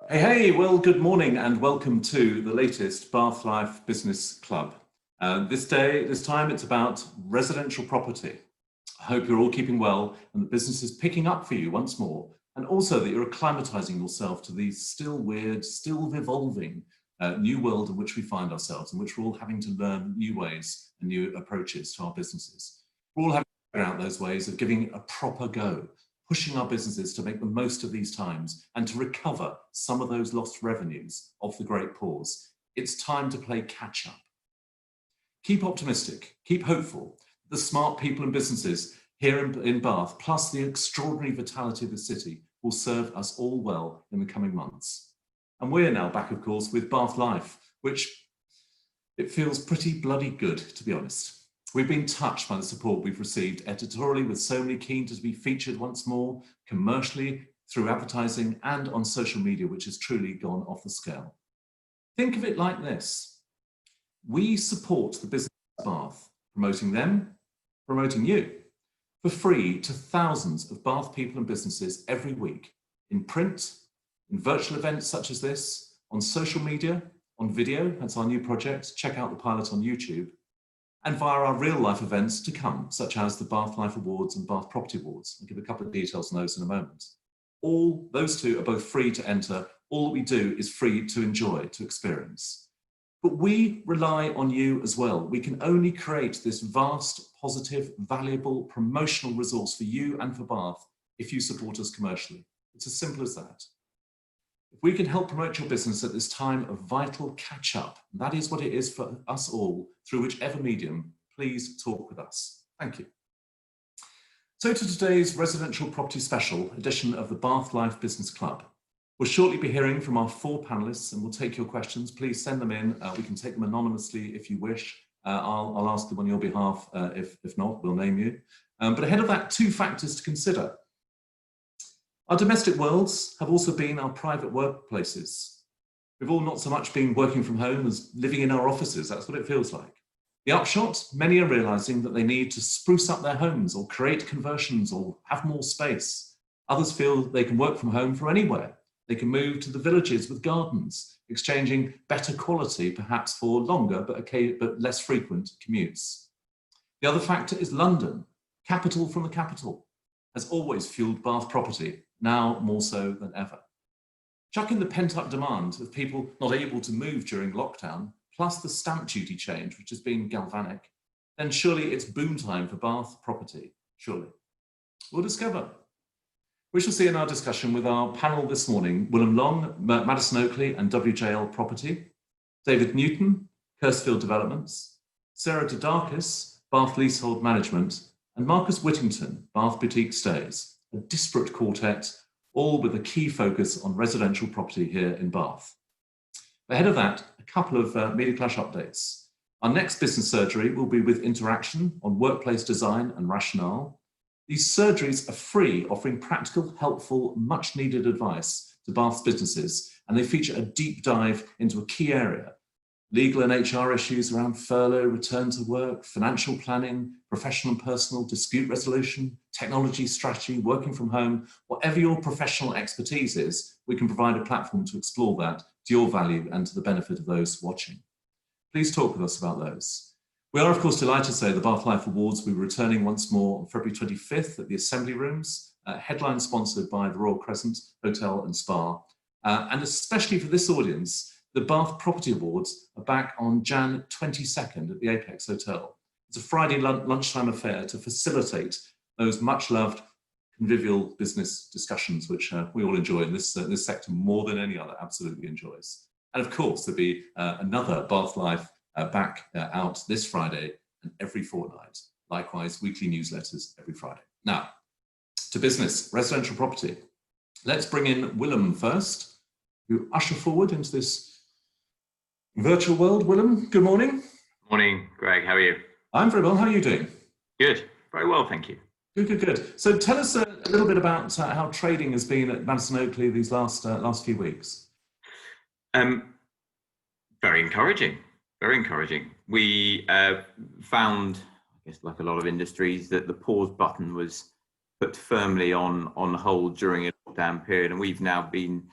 Hey, well, good morning and welcome to the latest Bath Life Business Club. This time it's about residential property. I hope you're all keeping well and the business is picking up for you once more, and also that you're acclimatizing yourself to the still weird, still evolving new world in which we find ourselves, in which we're all having to learn new ways and new approaches to our businesses. We're all having to figure out those ways of giving it a proper go, pushing our businesses to make the most of these times and to recover some of those lost revenues of the great pause. It's time to play catch up. Keep optimistic, keep hopeful. The smart people and businesses here in Bath, plus the extraordinary vitality of the city, will serve us all well in the coming months. And we're now back, of course, with Bath Life, which it feels pretty bloody good, to be honest. We've been touched by the support we've received editorially, with so many keen to be featured once more, commercially, through advertising and on social media, which has truly gone off the scale. Think of it like this. We support the business of Bath, promoting them, promoting you, for free to thousands of Bath people and businesses every week, in print, in virtual events such as this, on social media, on video, that's our new project, check out the pilot on YouTube, and via our real life events to come, such as the Bath Life Awards and Bath Property Awards. I'll give a couple of details on those in a moment. All those two are both free to enter. All that we do is free to enjoy, to experience. But we rely on you as well. We can only create this vast, positive, valuable, promotional resource for you and for Bath if you support us commercially. It's as simple as that. If we can help promote your business at this time of vital catch-up, that is what it is for us all, through whichever medium, please talk with us. Thank you. So to today's residential property special edition of the Bath Life Business Club. We'll shortly be hearing from our four panelists and we'll take your questions. Please send them in. We can take them anonymously if you wish. I'll ask them on your behalf. If not, we'll name you. But ahead of that, two factors to consider. Our domestic worlds have also been our private workplaces. We've all not so much been working from home as living in our offices. That's what it feels like. The upshot, many are realizing that they need to spruce up their homes or create conversions or have more space. Others feel they can work from home from anywhere. They can move to the villages with gardens, exchanging better quality, perhaps for longer but less frequent commutes. The other factor is London, capital from the capital, has always fueled Bath property, now more so than ever. Chuck in the pent-up demand of people not able to move during lockdown, plus the stamp duty change, which has been galvanic, then surely it's boom time for Bath property, surely. We'll discover. We shall see in our discussion with our panel this morning, Willem Long, Madison Oakley and WJL Property, David Newton, Kersfield Developments, Sarah Didakis, Bath Leasehold Management, and Marcus Whittington, Bath Boutique Stays, a disparate quartet, all with a key focus on residential property here in Bath. Ahead of that, a couple of Media Clash updates. Our next business surgery will be with Interaction on workplace design and rationale. These surgeries are free, offering practical, helpful, much needed advice to Bath's businesses, and they feature a deep dive into a key area: legal and HR issues around furlough, return to work, financial planning, professional and personal, dispute resolution, technology strategy, working from home. Whatever your professional expertise is, we can provide a platform to explore that to your value and to the benefit of those watching. Please talk with us about those. We are, of course, delighted to say the Bath Life Awards will be returning once more on February 25th at the Assembly Rooms, headline sponsored by the Royal Crescent Hotel and Spa. And especially for this audience, the Bath Property Awards are back on Jan 22nd at the Apex Hotel. It's a Friday lunchtime affair to facilitate those much-loved convivial business discussions, which we all enjoy, and this sector more than any other absolutely enjoys. And of course, there'll be another Bath Life back out this Friday and every fortnight. Likewise, weekly newsletters every Friday. Now, to business, residential property. Let's bring in Willem first, who usher forward into this virtual world. Willem, good morning. Morning, Greg. How are you? I'm very well. How are you doing? Good. Very well, thank you. Good. So tell us a little bit about how trading has been at Madison Oakley these last few weeks. Very encouraging. Very encouraging. We found, I guess, like a lot of industries, that the pause button was put firmly on hold during a lockdown period, and we've now been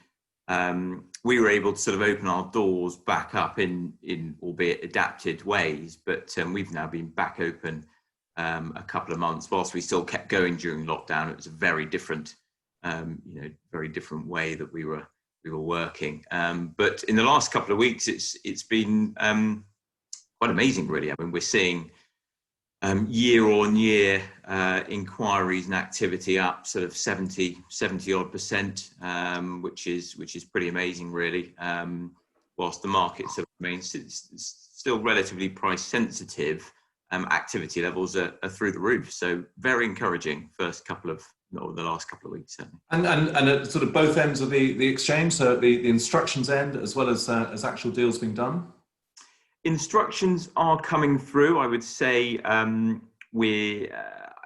we were able to sort of open our doors back up in albeit adapted ways, but we've now been back open a couple of months. Whilst we still kept going during lockdown, it was a very different, very different way that we were working. But in the last couple of weeks, it's been quite amazing, really. I mean, we're seeing year on year inquiries and activity up sort of 70 odd percent, which is pretty amazing, really. Whilst the market sort of remains still relatively price sensitive, activity levels are through the roof. So very encouraging the last couple of weeks, certainly. And at sort of both ends of the exchange, so the instructions end as well as actual deals being done? Instructions are coming through. I would say we're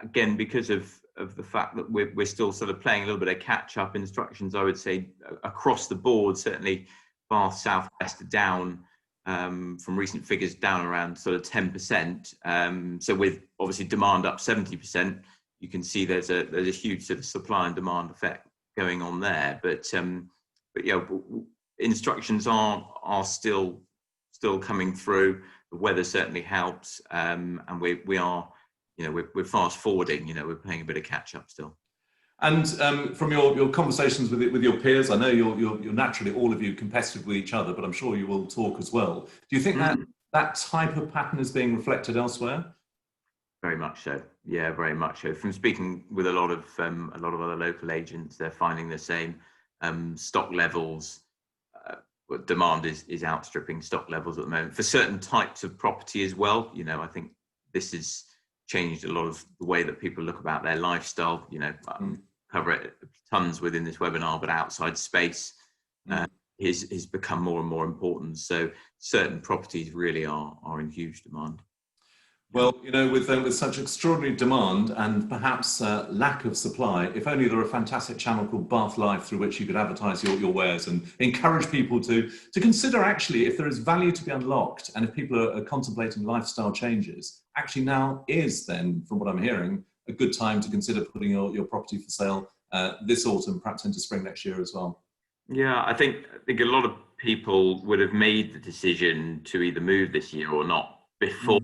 again, because of the fact that we're still sort of playing a little bit of catch up. Instructions, I would say, across the board, certainly Bath South West are down from recent figures, down around sort of 10%. So with obviously demand up 70%, you can see there's a huge sort of supply and demand effect going on there. But yeah, instructions are still coming through. The weather certainly helps, and we are, we're fast forwarding. We're playing a bit of catch up still. And from your conversations with your peers, I know you're naturally, all of you, competitive with each other, but I'm sure you will talk as well. Do you think that type of pattern is being reflected elsewhere? Very much so. Yeah, very much so. From speaking with a lot of other local agents, they're finding the same. Stock levels, demand is outstripping stock levels at the moment for certain types of property as well. I think this has changed a lot of the way that people look about their lifestyle. Cover it tons within this webinar, but outside space has become more and more important. So certain properties really are in huge demand. Well, with such extraordinary demand and perhaps lack of supply, if only there were a fantastic channel called Bath Life through which you could advertise your wares and encourage people to consider, actually, if there is value to be unlocked and if people are contemplating lifestyle changes, actually now is then, from what I'm hearing, a good time to consider putting your property for sale this autumn, perhaps into spring next year as well. Yeah, I think a lot of people would have made the decision to either move this year or not before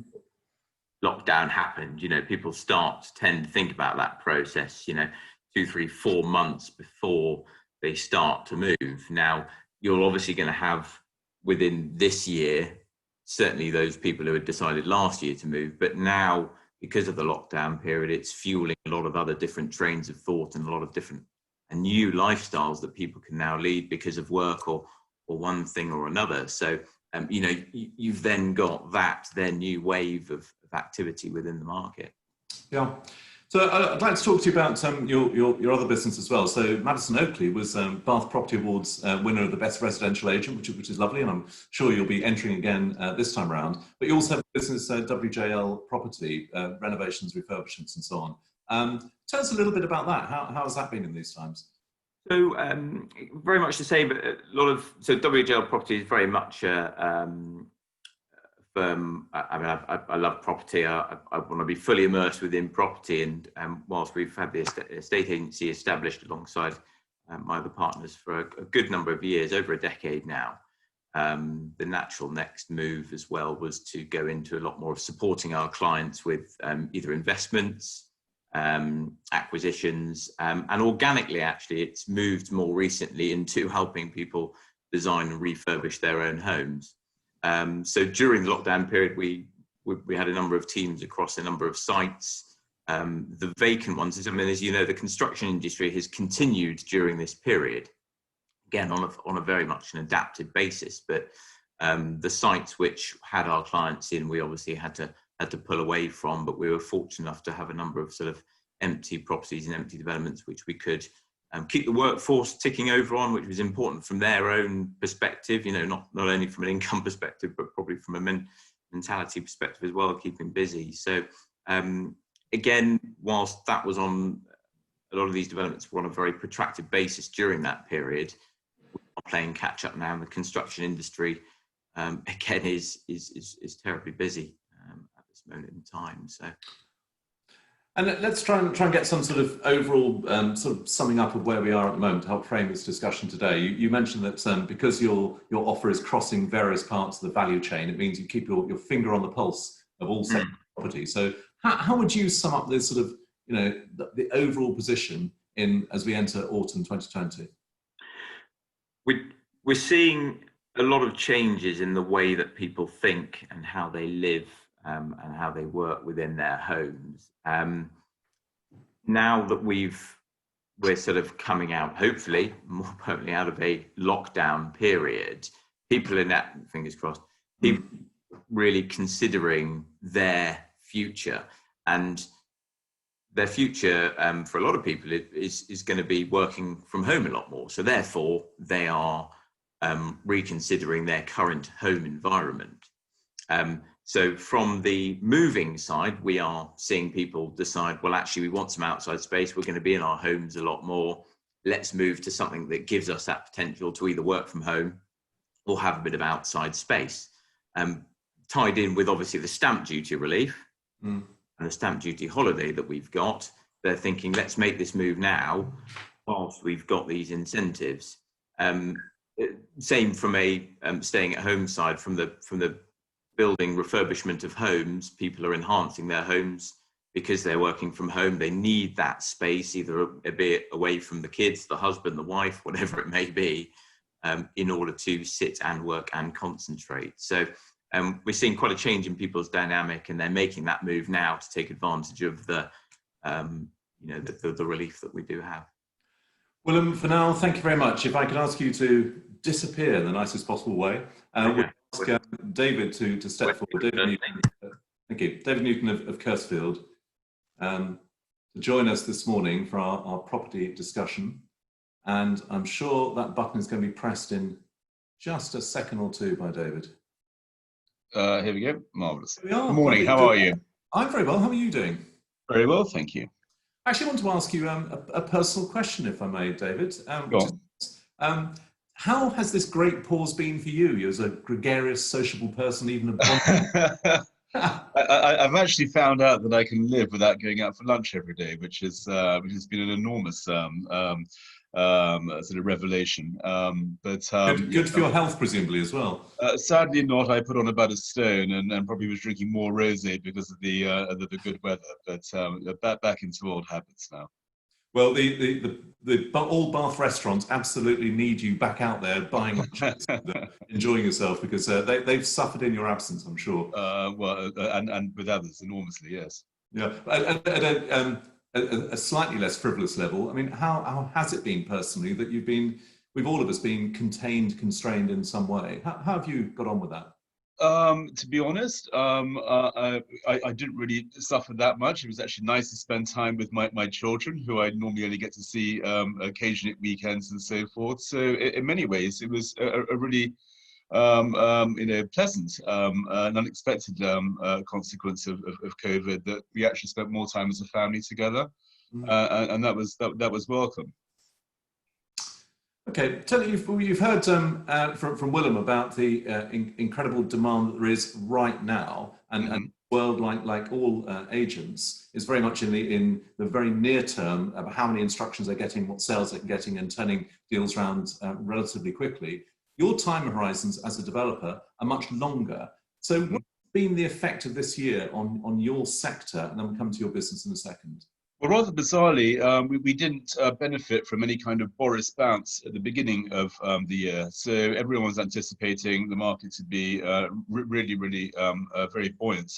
lockdown happened. People tend to think about that process, 2, 3, 4 months before they start to move. Now, you're obviously going to have within this year, certainly those people who had decided last year to move, but now, because of the lockdown period, it's fueling a lot of other different trains of thought and a lot of different and new lifestyles that people can now lead because of work or one thing or another. So, you've then got their new wave of activity within the market. Yeah. So I'd like to talk to you about your other business as well. So Madison Oakley was Bath Property Awards winner of the Best Residential Agent, which is lovely, and I'm sure you'll be entering again this time around. But you also have a business, WJL Property, renovations, refurbishments, and so on. Tell us a little bit about that. How has that been in these times? So very much the same, but so WJL Property is very much firm. I love property. I want to be fully immersed within property, and whilst we've had the estate agency established alongside my other partners for a good number of years, over a decade now, the natural next move as well was to go into a lot more of supporting our clients with either investments, acquisitions, and organically, actually, it's moved more recently into helping people design and refurbish their own homes. So during the lockdown period, we had a number of teams across a number of sites. The vacant ones, as you know, the construction industry has continued during this period, again on a very much an adapted basis. But the sites which had our clients in, we obviously had to pull away from. But we were fortunate enough to have a number of sort of empty properties and empty developments which we could keep the workforce ticking over on, which was important from their own perspective, not only from an income perspective, but probably from a mentality perspective as well, keeping busy. So again, whilst that was on, a lot of these developments were on a very protracted basis during that period, we're playing catch up now, and the construction industry again is terribly busy at this moment in time. So. And let's try and get some sort of overall sort of summing up of where we are at the moment to help frame this discussion today. You mentioned that because your offer is crossing various parts of the value chain, it means you keep your finger on the pulse of all sectors of property. So how would you sum up this sort of, the overall position as we enter autumn 2020? We're seeing a lot of changes in the way that people think and how they live and how they work within their homes. Now that we're sort of coming out, hopefully, more permanently out of a lockdown period, people in that, fingers crossed, people really considering their future. And their future, for a lot of people, is going to be working from home a lot more. So therefore, they are reconsidering their current home environment. So from the moving side, we are seeing people decide, well, actually, we want some outside space. We're going to be in our homes a lot more. Let's move to something that gives us that potential to either work from home or have a bit of outside space. Tied in with, obviously, the stamp duty relief and the stamp duty holiday that we've got. They're thinking, let's make this move now whilst we've got these incentives. Same from a staying at home side, from the building refurbishment of homes. People are enhancing their homes because they're working from home. They need that space, either a bit away from the kids, the husband, the wife, whatever it may be, in order to sit and work and concentrate. So we're seeing quite a change in people's dynamic, and they're making that move now to take advantage of the relief that we do have. Well, for now, thank you very much. If I could ask you to disappear in the nicest possible way, we'll ask David to step forward. David Newton, thank you. David Newton of Kersfield, to join us this morning for our property discussion. And I'm sure that button is going to be pressed in just a second or two by David. Here we go. Marvellous. Here we are. Good morning. How are you? I'm very well. How are you doing? Very well, thank you. I actually want to ask you a personal question, if I may, David. Go on. How has this great pause been for you? You as a gregarious, sociable person, even I've actually found out that I can live without going out for lunch every day, which has been an enormous sort of revelation. Good for your health, presumably, as well. Sadly not. I put on about a stone and probably was drinking more rosé because of the good weather. But back into old habits now. Well, the all Bath restaurants absolutely need you back out there buying lunches and enjoying yourself, because they've suffered in your absence, I'm sure. And with others enormously, yes. Yeah. A slightly less frivolous level, I mean, how has it been personally that we've all of us been constrained in some way? How have you got on with that? To be honest, I didn't really suffer that much. It was actually nice to spend time with my children, who I normally only get to see occasionally at weekends and so forth. So in many ways, it was a really pleasant and unexpected consequence of COVID, that we actually spent more time as a family together, and that was welcome. Okay, tell me, you've heard from Willem about the incredible demand that there is right now, and the world, like all agents, is very much in the very near term about how many instructions they're getting, what sales they're getting, and turning deals around relatively quickly. Your time horizons as a developer are much longer. So what's been the effect of this year on your sector? And then we'll come to your business in a second. Well, rather bizarrely, we didn't benefit from any kind of Boris bounce at the beginning of the year. So everyone's anticipating the market to be really very buoyant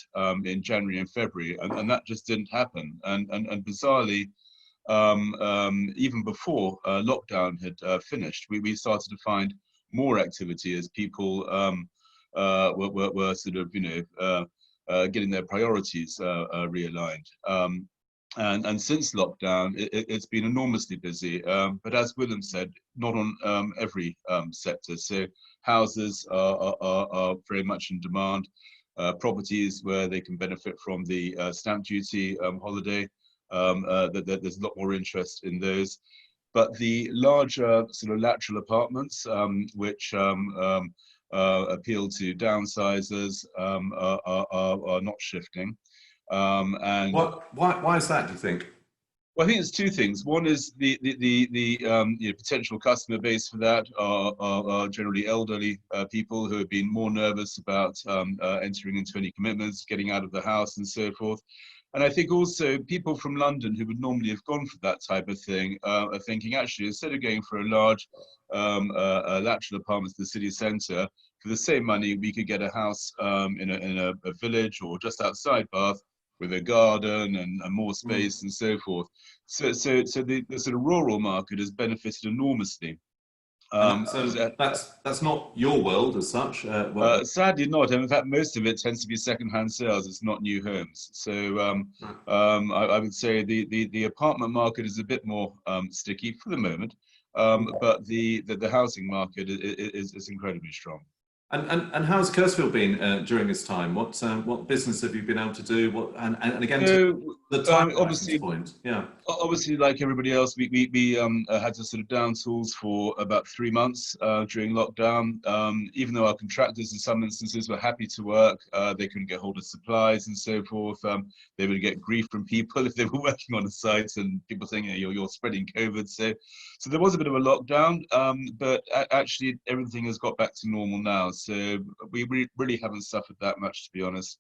in January and February, and that just didn't happen. And bizarrely, even before lockdown had finished, we started to find more activity as people were sort of getting their priorities realigned. And since lockdown, it's been enormously busy. But as Willem said, not on every sector. So houses are very much in demand. Properties where they can benefit from the stamp duty holiday, there's a lot more interest in those. But the larger sort of lateral apartments, which appeal to downsizers, are not shifting. And why is that, do you think? well, I think it's two things. One is the potential customer base for that are generally elderly people who have been more nervous about entering into any commitments, getting out of the house, and so forth. And I think also people from London who would normally have gone for that type of thing are thinking, actually, instead of going for a large lateral apartment in the city centre, for the same money, we could get a house in a village or just outside Bath with a garden and more space and so forth. So the sort of rural market has benefited enormously. That's not your world as such. Sadly not. And in fact, most of it tends to be second-hand sales. It's not new homes. So I would say the apartment market is a bit more sticky for the moment, but the housing market is incredibly strong. And how's Kersfield been during this time? What business have you been able to do? And again, So, to the time obviously, point, yeah. Obviously, like everybody else, we had to sort of down tools for about 3 months during lockdown. Even though our contractors in some instances were happy to work, they couldn't get hold of supplies and so forth. They would get grief from people if they were working on a site and people saying, you're spreading COVID. So there was a bit of a lockdown, but actually everything has got back to normal now. So we really haven't suffered that much, to be honest.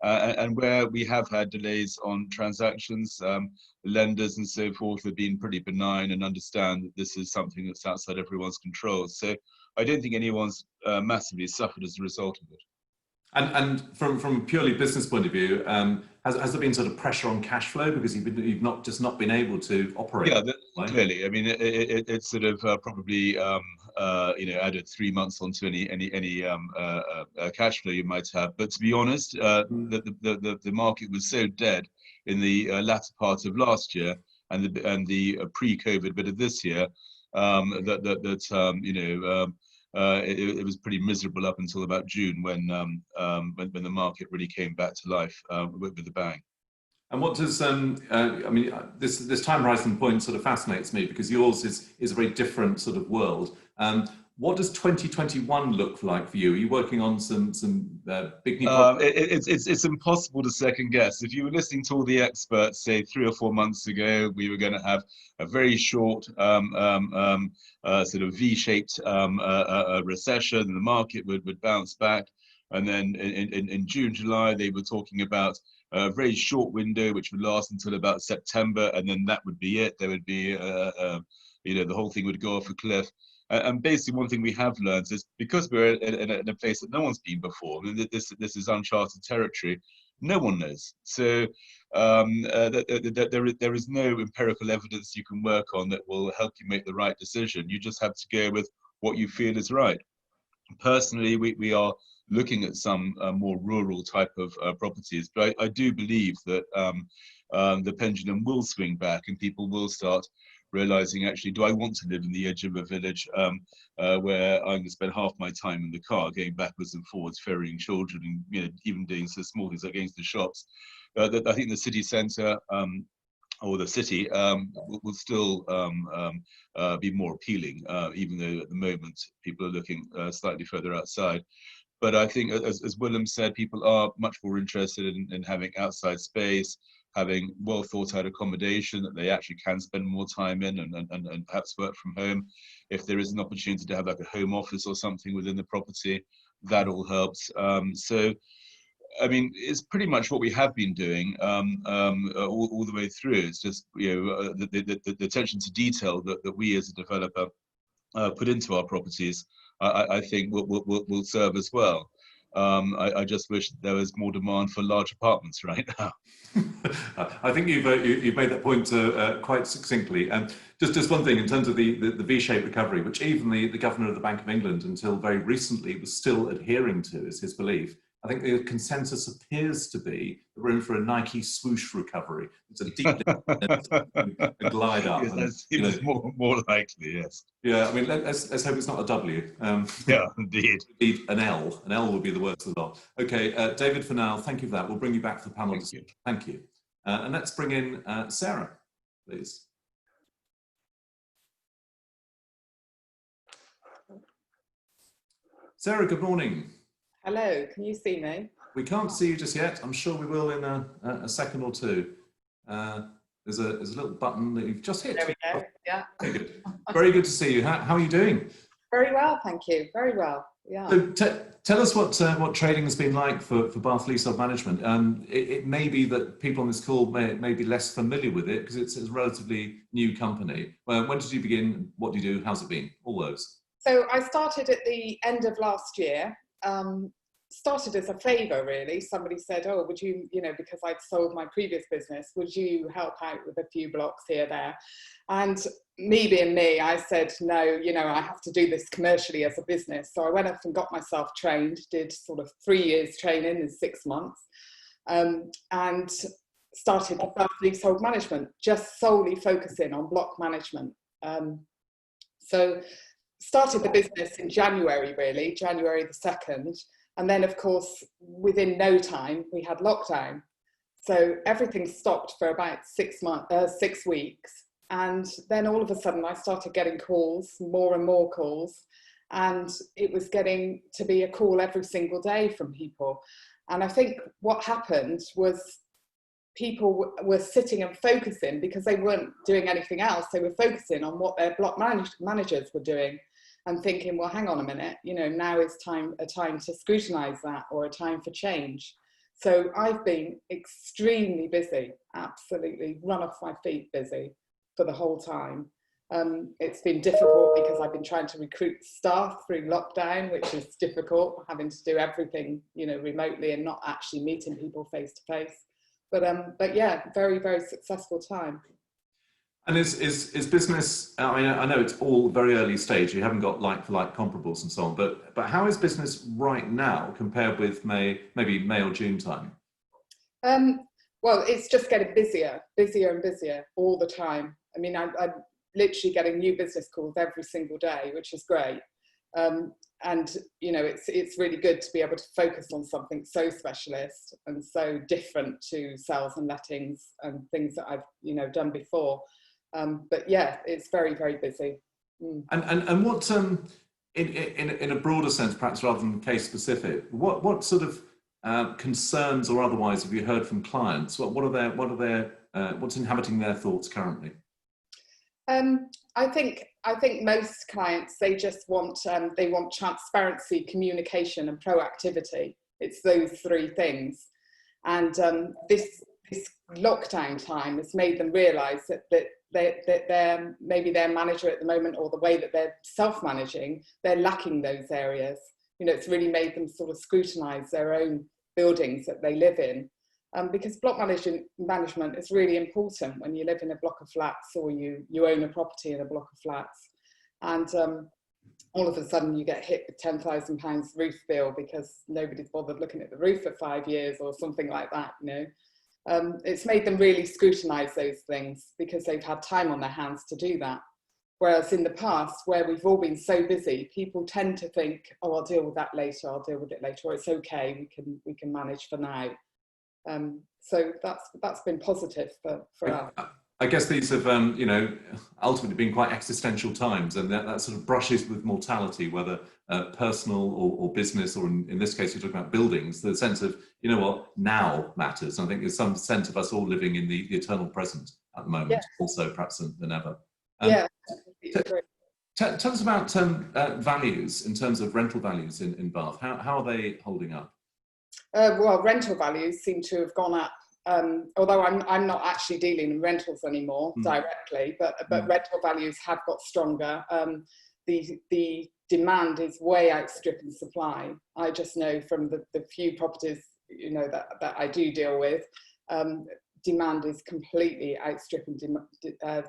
And where we have had delays on transactions, lenders and so forth have been pretty benign and understand that this is something that's outside everyone's control. So I don't think anyone's massively suffered as a result of it. And from a purely business point of view, has there been sort of pressure on cash flow because you've not been able to operate? Yeah, clearly. I mean, it's sort of probably added 3 months onto any cash flow you might have. But to be honest, the market was so dead in the latter part of last year and the pre-COVID bit of this year it was pretty miserable up until about June when the market really came back to life with a bang. And what does this time horizon point sort of fascinates me because yours is a very different sort of world. What does 2021 look like for you? Are you working on some big new projects? It's impossible to second guess. If you were listening to all the experts, say 3 or 4 months ago, we were going to have a very short sort of V-shaped recession, and the market would bounce back. And then in June, July, they were talking about a very short window, which would last until about September, and then that would be it. There would be, the whole thing would go off a cliff. And basically, one thing we have learned is because we're in a place that no one's been before, I mean, this is uncharted territory. No one knows. So there is no empirical evidence you can work on that will help you make the right decision. You just have to go with what you feel is right. Personally, we are looking at some more rural type of properties, but I do believe that the pendulum will swing back and people will start realizing, actually, do I want to live in the edge of a village where I'm going to spend half my time in the car going backwards and forwards, ferrying children, and even doing so small things like going to the shops. I think the city centre or the city will still be more appealing, even though at the moment people are looking slightly further outside. But I think, as Willem said, people are much more interested in having outside space, having well thought out accommodation that they actually can spend more time in and perhaps work from home. If there is an opportunity to have like a home office or something within the property, that all helps. So, I mean, it's pretty much what we have been doing all the way through. It's just, the attention to detail that we as a developer put into our properties, I think will serve as well. I just wish there was more demand for large apartments right now. I think you've made that point quite succinctly. And just one thing in terms of the V-shaped recovery, which even the governor of the Bank of England until very recently was still adhering to, is his belief. I think the consensus appears to be that we're in for a Nike swoosh recovery. It's a deep a glide up. Yes, that seems more likely, yes. Yeah, I mean, let's hope it's not a W. Yeah, indeed. An L. An L would be the worst of the lot. Okay, David, for now, thank you for that. We'll bring you back for the panel discussion. Thank you. And let's bring in Sarah, please. Sarah, good morning. Hello, can you see me? We can't see you just yet. I'm sure we will in a second or two. There's a little button that you've just hit. There we go. Yeah. Very good. Very good to see you. How are you doing? Very well, thank you. Very well. Yeah. So tell us what trading has been like for Bath Leasehold Management. It may be that people on this call may be less familiar with it because it's a relatively new company. When did you begin? What do you do? How's it been? All those. So I started at the end of last year. Started as a favour, really. Somebody said, "Oh, would you, because I'd sold my previous business, would you help out with a few blocks here, there?" And me being me, I said, "No, I have to do this commercially as a business." So I went off and got myself trained, did sort of 3 years training in 6 months, and started the Bath Leasehold Management, just solely focusing on block management. So started the business in January, really, January the 2nd. And then, of course, within no time, we had lockdown. So everything stopped for about 6 weeks. And then all of a sudden, I started getting calls, more and more calls. And it was getting to be a call every single day from people. And I think what happened was people were sitting and focusing because they weren't doing anything else. They were focusing on what their block managers were doing. And thinking, well, hang on a minute, now is a time to scrutinise that, or a time for change. So I've been extremely busy, absolutely run off my feet busy for the whole time. It's been difficult because I've been trying to recruit staff through lockdown, which is difficult, having to do everything, remotely and not actually meeting people face to face. But yeah, very, very successful time. And is business, I mean, I know it's all very early stage, you haven't got like-for-like comparables and so on, but how is business right now compared with maybe May or June time? Well, it's just getting busier and busier all the time. I mean, I'm literally getting new business calls every single day, which is great. And, it's really good to be able to focus on something so specialist and so different to sales and lettings and things that I've, done before. But yeah, it's very, very busy. Mm. And what, in a broader sense, perhaps rather than case specific, what sort of concerns or otherwise have you heard from clients? What's inhabiting their thoughts currently? I think most clients, they just want transparency, communication, and proactivity. It's those three things. And this lockdown time has made them realise that maybe their manager at the moment, or the way that they're self-managing, they're lacking those areas. It's really made them sort of scrutinise their own buildings that they live in. Because block management is really important when you live in a block of flats, or you own a property in a block of flats. And all of a sudden you get hit with £10,000 roof bill because nobody's bothered looking at the roof for 5 years or something like that, It's made them really scrutinise those things because they've had time on their hands to do that. Whereas in the past, where we've all been so busy, people tend to think, "Oh, I'll deal with that later, or it's okay, we can manage for now." So that's been positive for us. I guess these have, ultimately been quite existential times, and that sort of brushes with mortality, whether personal or business, or in this case, you're talking about buildings, the sense of, now matters. And I think there's some sense of us all living in the eternal present at the moment, yeah. Also perhaps than ever. Yeah. Tell us about values in terms of rental values in Bath. How are they holding up? Well, rental values seem to have gone up. Although I'm not actually dealing in rentals anymore directly, but rental values have got stronger. The demand is way outstripping supply. I just know from the few properties that I do deal with, demand is completely outstripping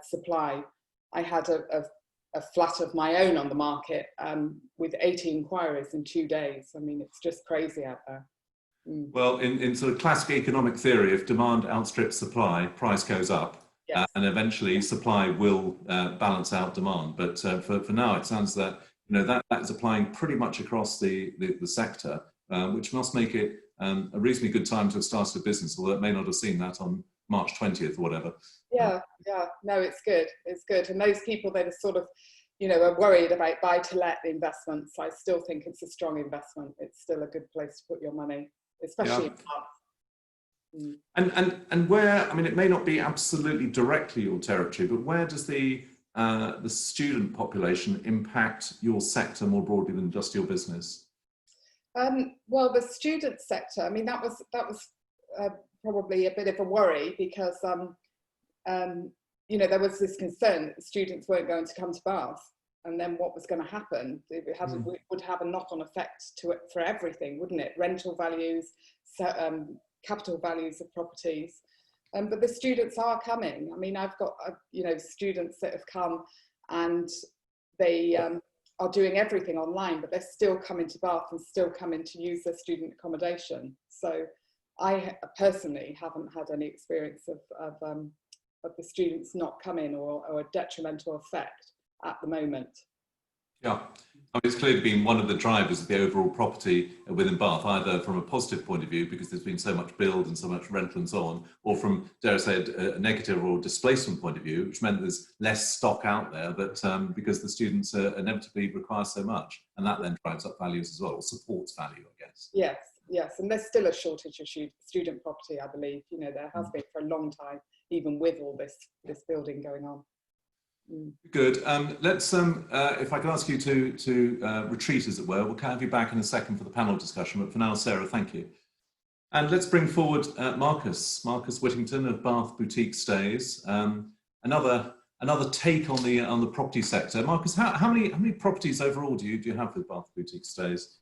supply. I had a flat of my own on the market with 80 inquiries in 2 days. I mean, it's just crazy out there. Well, in sort of classic economic theory, if demand outstrips supply, price goes up, yes. And eventually supply will balance out demand. But for now, it sounds that that is applying pretty much across the sector, which must make it a reasonably good time to have started a business, although it may not have seen that on March 20th or whatever. Yeah, no, it's good. It's good. And those people that are sort of, are worried about buy-to-let investments, I still think it's a strong investment. It's still a good place to put your money. especially Yeah. in Bath. Mm. And where, I mean, it may not be absolutely directly your territory, but where does the student population impact your sector more broadly than just your business? Well, the student sector, I mean, that was probably a bit of a worry because you know, there was this concern that the students weren't going to come to Bath, and then what was going to happen? It would have a knock-on effect to it for everything, wouldn't it? Rental values, capital values of properties. But the students are coming. I mean, I've got you know, students that have come and they are doing everything online, but they're still coming to Bath and still coming to use their student accommodation. So I personally haven't had any experience of the students not coming or a detrimental effect at the moment. Yeah, I mean, it's clearly been one of the drivers of the overall property within Bath, either from a positive point of view, because there's been so much build and so much rental and so on, or from, dare I say, a negative or displacement point of view, which meant there's less stock out there, but because the students inevitably require so much, and that then drives up values as well, or supports value, I guess. Yes, yes, and there's still a shortage of student property, I believe. You know, there has been for a long time, even with all this building going on. Good. Let's, if I can ask you to retreat, as it were, we'll have you back in a second for the panel discussion. But for now, Sarah, thank you. And let's bring forward Marcus Whittington of Bath Boutique Stays. Another take on the property sector. Marcus, how many properties overall do you have with Bath Boutique Stays?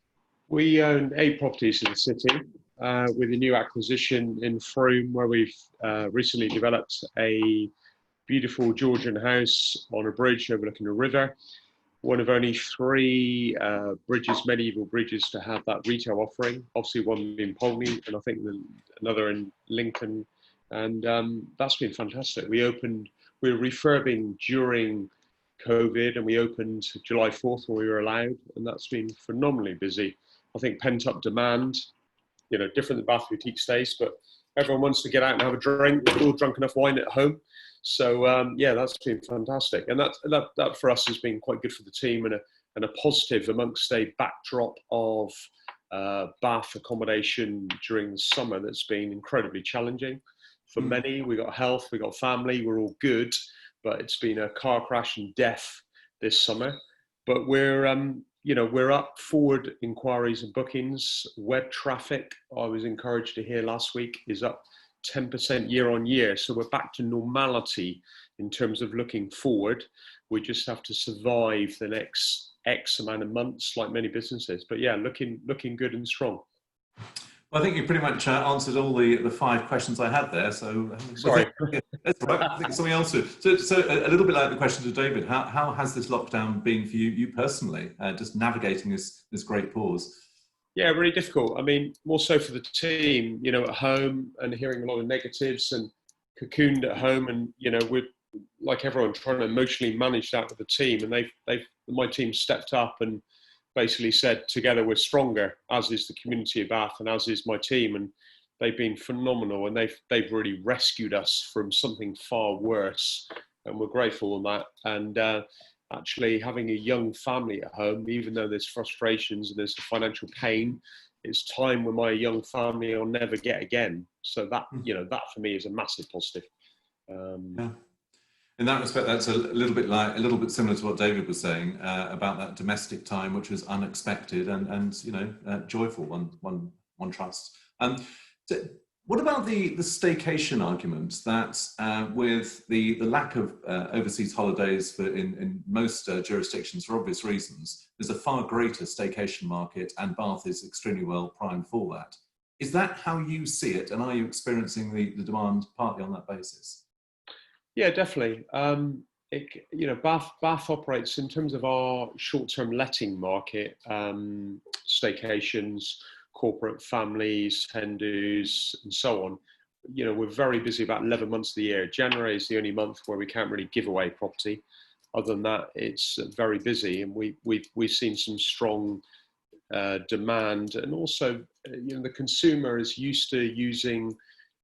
We own 8 properties in the city, with a new acquisition in Frome, where we've recently developed a beautiful Georgian house on a bridge overlooking a river. One of only 3 medieval bridges to have that retail offering. Obviously one in Polney, and I think another in Lincoln. And that's been fantastic. We were refurbing during COVID, and we opened July 4th when we were allowed, and that's been phenomenally busy. I think pent up demand, you know, different than Bath Boutique Stays, but everyone wants to get out and have a drink. We've all drunk enough wine at home. So yeah, that's been fantastic, and that for us has been quite good for the team, and a positive amongst a backdrop of Bath accommodation during the summer that's been incredibly challenging for many. We got health, we got family, we're all good, but it's been a car crash and death this summer. But we're you know, we're up forward inquiries and bookings. Web traffic, I was encouraged to hear last week, is up 10% year on year. So we're back to normality in terms of looking forward. We just have to survive the next X amount of months, like many businesses. But yeah, looking good and strong. Well, I think you pretty much answered all the 5 questions I had there. So sorry, that's right. I think something else. So a little bit like the question to David. How has this lockdown been for you personally? Just navigating this great pause. Yeah, really difficult. I mean, more so for the team, you know, at home and hearing a lot of negatives and cocooned at home, and you know, we're like everyone trying to emotionally manage that with the team. And my team stepped up and basically said, together we're stronger, as is the community of Bath and as is my team. And they've been phenomenal, and they've really rescued us from something far worse, and we're grateful on that. And actually having a young family at home, even though there's frustrations and there's financial pain, it's time with my young family I'll never get again. So that, you know, that for me is a massive positive. Yeah. In that respect, that's a little bit similar to what David was saying about that domestic time, which was unexpected and you know, joyful. One trusts. What about the staycation argument that with the lack of overseas holidays in most jurisdictions for obvious reasons, there's a far greater staycation market, and Bath is extremely well primed for that. Is that how you see it, and are you experiencing the demand partly on that basis? Yeah, definitely. You know, Bath operates in terms of our short-term letting market, staycations, corporate families, hen-dos, and so on. You know, we're very busy about 11 months of the year. January is the only month where we can't really give away property. Other than that, it's very busy, and we've seen some strong demand, and also, you know, the consumer is used to using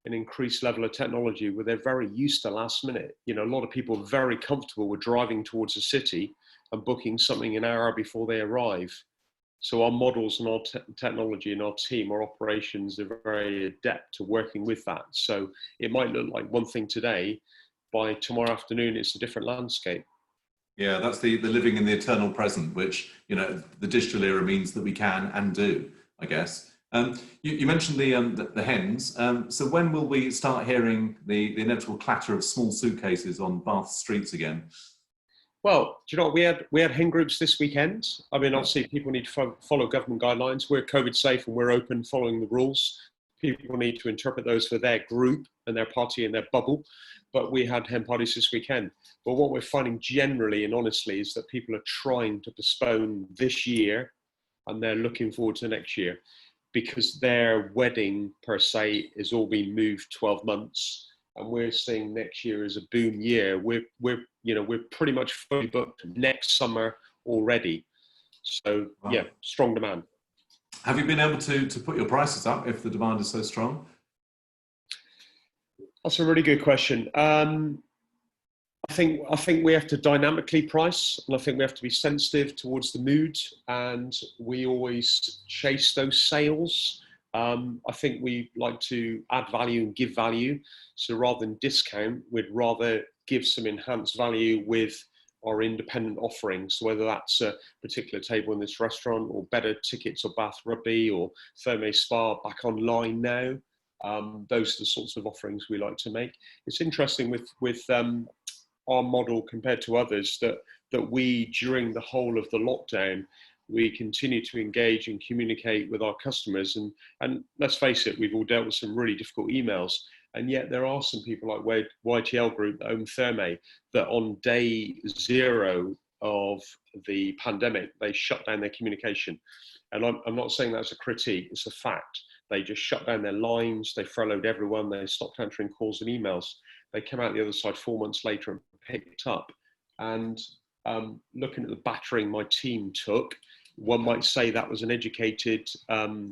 an increased level of technology where they're very used to last minute. You know, a lot of people are very comfortable with driving towards a city and booking something an hour before they arrive. So our models and our technology and our team, our operations are very adept to working with that. So it might look like one thing today, by tomorrow afternoon, it's a different landscape. Yeah, that's the living in the eternal present, which, you know, the digital era means that we can and do, I guess. You mentioned the hens. So when will we start hearing the inevitable clatter of small suitcases on Bath streets again? Well, do you know what? We had hen groups this weekend. I mean, obviously people need to follow government guidelines. We're COVID safe and we're open, following the rules. People need to interpret those for their group and their party and their bubble. But we had hen parties this weekend. But what we're finding generally and honestly is that people are trying to postpone this year and they're looking forward to next year, because their wedding per se is all being moved 12 months. And we're seeing next year as a boom year. We're pretty much fully booked next summer already. So wow. Yeah, strong demand. Have you been able to put your prices up if the demand is so strong? That's a really good question. I think we have to dynamically price, and I think we have to be sensitive towards the mood, and we always chase those sales. I think we like to add value and give value. So rather than discount, we'd rather give some enhanced value with our independent offerings, whether that's a particular table in this restaurant or better tickets or Bath Rugby or Therme Spa back online now. Those are the sorts of offerings we like to make. It's interesting with our model compared to others that we, during the whole of the lockdown, we continue to engage and communicate with our customers. And let's face it, we've all dealt with some really difficult emails. And yet there are some people like YTL Group that own Therme that on day zero of the pandemic, they shut down their communication. And I'm not saying that's a critique, it's a fact. They just shut down their lines, they furloughed everyone, they stopped answering calls and emails. They came out the other side 4 months later and picked up. And looking at the battering my team took, one might say that was an educated,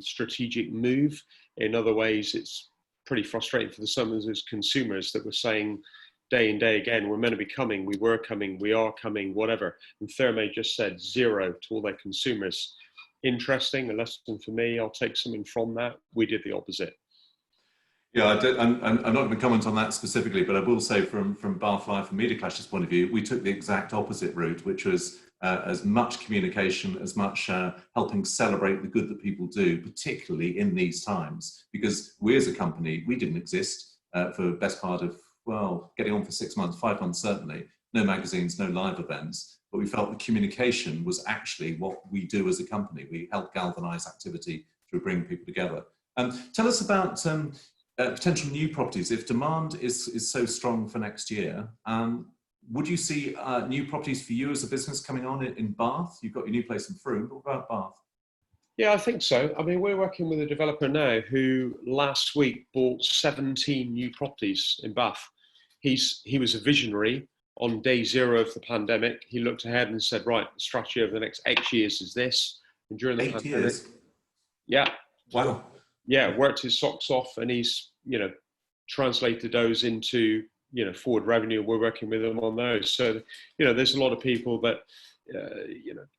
strategic move. In other ways, it's pretty frustrating for some of those consumers that were saying day in, day again, we're meant to be coming, we were coming, we are coming, whatever. And Therme just said zero to all their consumers. Interesting, a lesson for me. I'll take something from that. We did the opposite. Yeah, I'm not going to comment on that specifically, but I will say from Bath Life and Media Clash's point of view, we took the exact opposite route, which was as much communication, as much helping celebrate the good that people do, particularly in these times, because we as a company, we didn't exist for the best part of, well, getting on for 6 months, 5 months certainly, no magazines, no live events, but we felt the communication was actually what we do as a company. We help galvanise activity through bringing people together. Tell us about potential new properties. If demand is so strong for next year, would you see new properties for you as a business coming on in Bath? You've got your new place in Frome, but what about Bath? Yeah, I think so. I mean, we're working with a developer now who last week bought 17 new properties in Bath. He was a visionary on day zero of the pandemic. He looked ahead and said, right, the strategy over the next X years is this. And during the 8 pandemic, years? Yeah. Wow. Yeah, worked his socks off, and he's, translated those into, forward revenue. We're working with them on those. So, there's a lot of people that,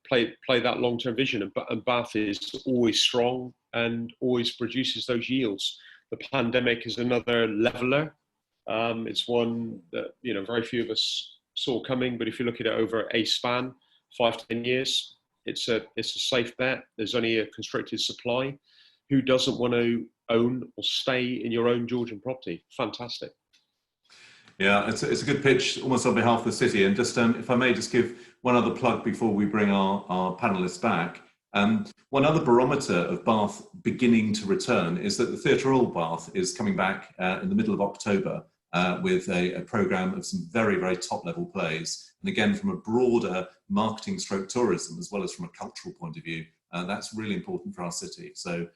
play that long-term vision, and Bath is always strong and always produces those yields. The pandemic is another leveler. It's one that, very few of us saw coming, but if you look at it over a span, 5 to 10 years, it's a safe bet. There's only a constricted supply. Who doesn't want to own or stay in your own Georgian property? Fantastic. Yeah, it's a good pitch, almost on behalf of the city. And just, if I may just give one other plug before we bring our panellists back. One other barometer of Bath beginning to return is that the Theatre Royal Bath is coming back in the middle of October with a programme of some very, very top-level plays. And again, from a broader marketing stroke tourism, as well as from a cultural point of view, that's really important for our city. So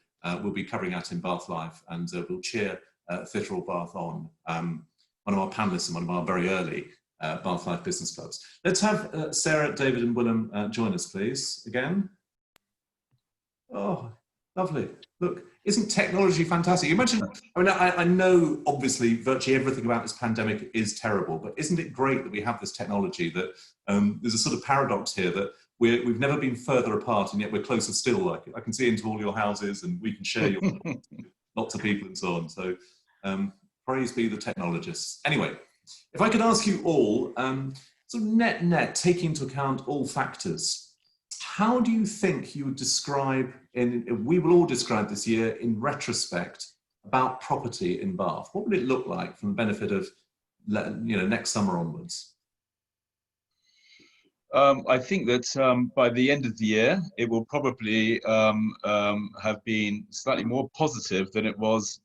we'll be covering that in Bath Life, and we'll cheer Theatre Royal Bath on. One of our panellists and one of our very early Bath Life business clubs. Let's have Sarah, David and Willem join us, please, again. Oh, lovely. Look, isn't technology fantastic? You mentioned, I know obviously virtually everything about this pandemic is terrible, but isn't it great that we have this technology that there's a sort of paradox here that we've never been further apart, and yet we're closer still. Like, I can see into all your houses, and we can share your lots of people and so on. So praise be the technologists. Anyway, if I could ask you all, sort of net, taking into account all factors, how do you think you would describe, we will all describe this year in retrospect, about property in Bath? What would it look like from the benefit of, next summer onwards? I think that by the end of the year, it will probably have been slightly more positive than it was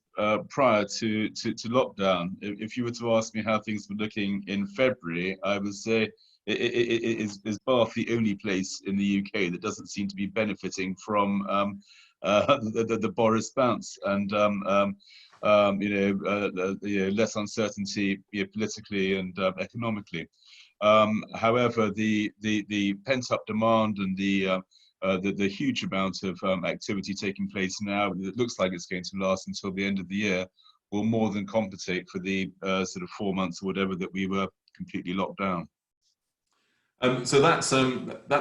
prior to lockdown. If you were to ask me how things were looking in February, I would say is Bath the only place in the UK that doesn't seem to be benefiting from the Boris bounce, and less uncertainty politically and economically. However, the pent-up demand and the huge amount of activity taking place now, it looks like it's going to last until the end of the year, will more than compensate for the sort of 4 months or whatever that we were completely locked down. So that's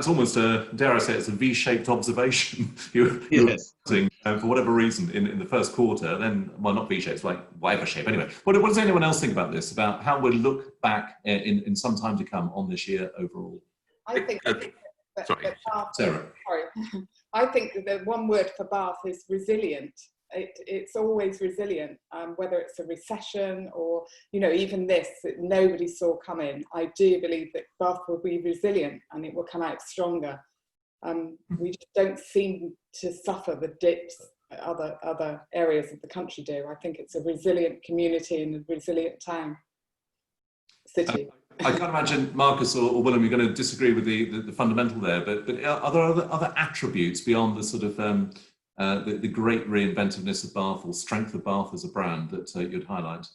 almost a, dare I say, it's a V-shaped observation. Yes. For whatever reason in the first quarter, then, well, not V-shaped, like whatever shape. Anyway, what does anyone else think about this? About how we'll look back in some time to come on this year overall? I think that Bath, Sarah. sorry. I think that the one word for Bath is resilient. It's always resilient, whether it's a recession or, even this that nobody saw coming. I do believe that Bath will be resilient and it will come out stronger. We just don't seem to suffer the dips that other areas of the country do. I think it's a resilient community and a resilient city. I can't imagine Marcus or Willem, you're going to disagree with the fundamental there, but are there other attributes beyond the sort of the great reinventiveness of Bath or strength of Bath as a brand that you'd highlight?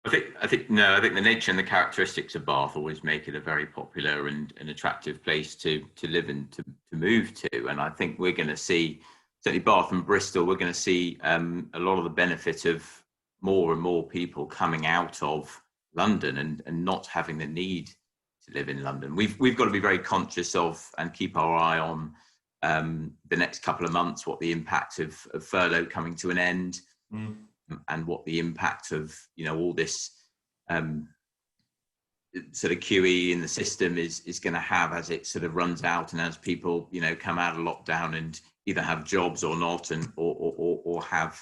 I think the nature and the characteristics of Bath always make it a very popular and an attractive place to live and to move to. And I think we're going to see, certainly Bath and Bristol, we're going to see a lot of the benefit of more and more people coming out of London and not having the need to live in London. We've got to be very conscious of and keep our eye on the next couple of months, what the impact of furlough coming to an end, and what the impact of all this sort of QE in the system is going to have as it sort of runs out, and as people come out of lockdown and either have jobs or not, and or have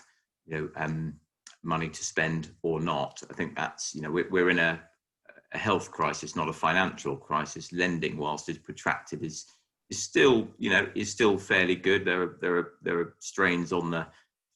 money to spend or not. I think that's we're in a health crisis, not a financial crisis. Lending, whilst it's protracted, is still fairly good. There are strains on the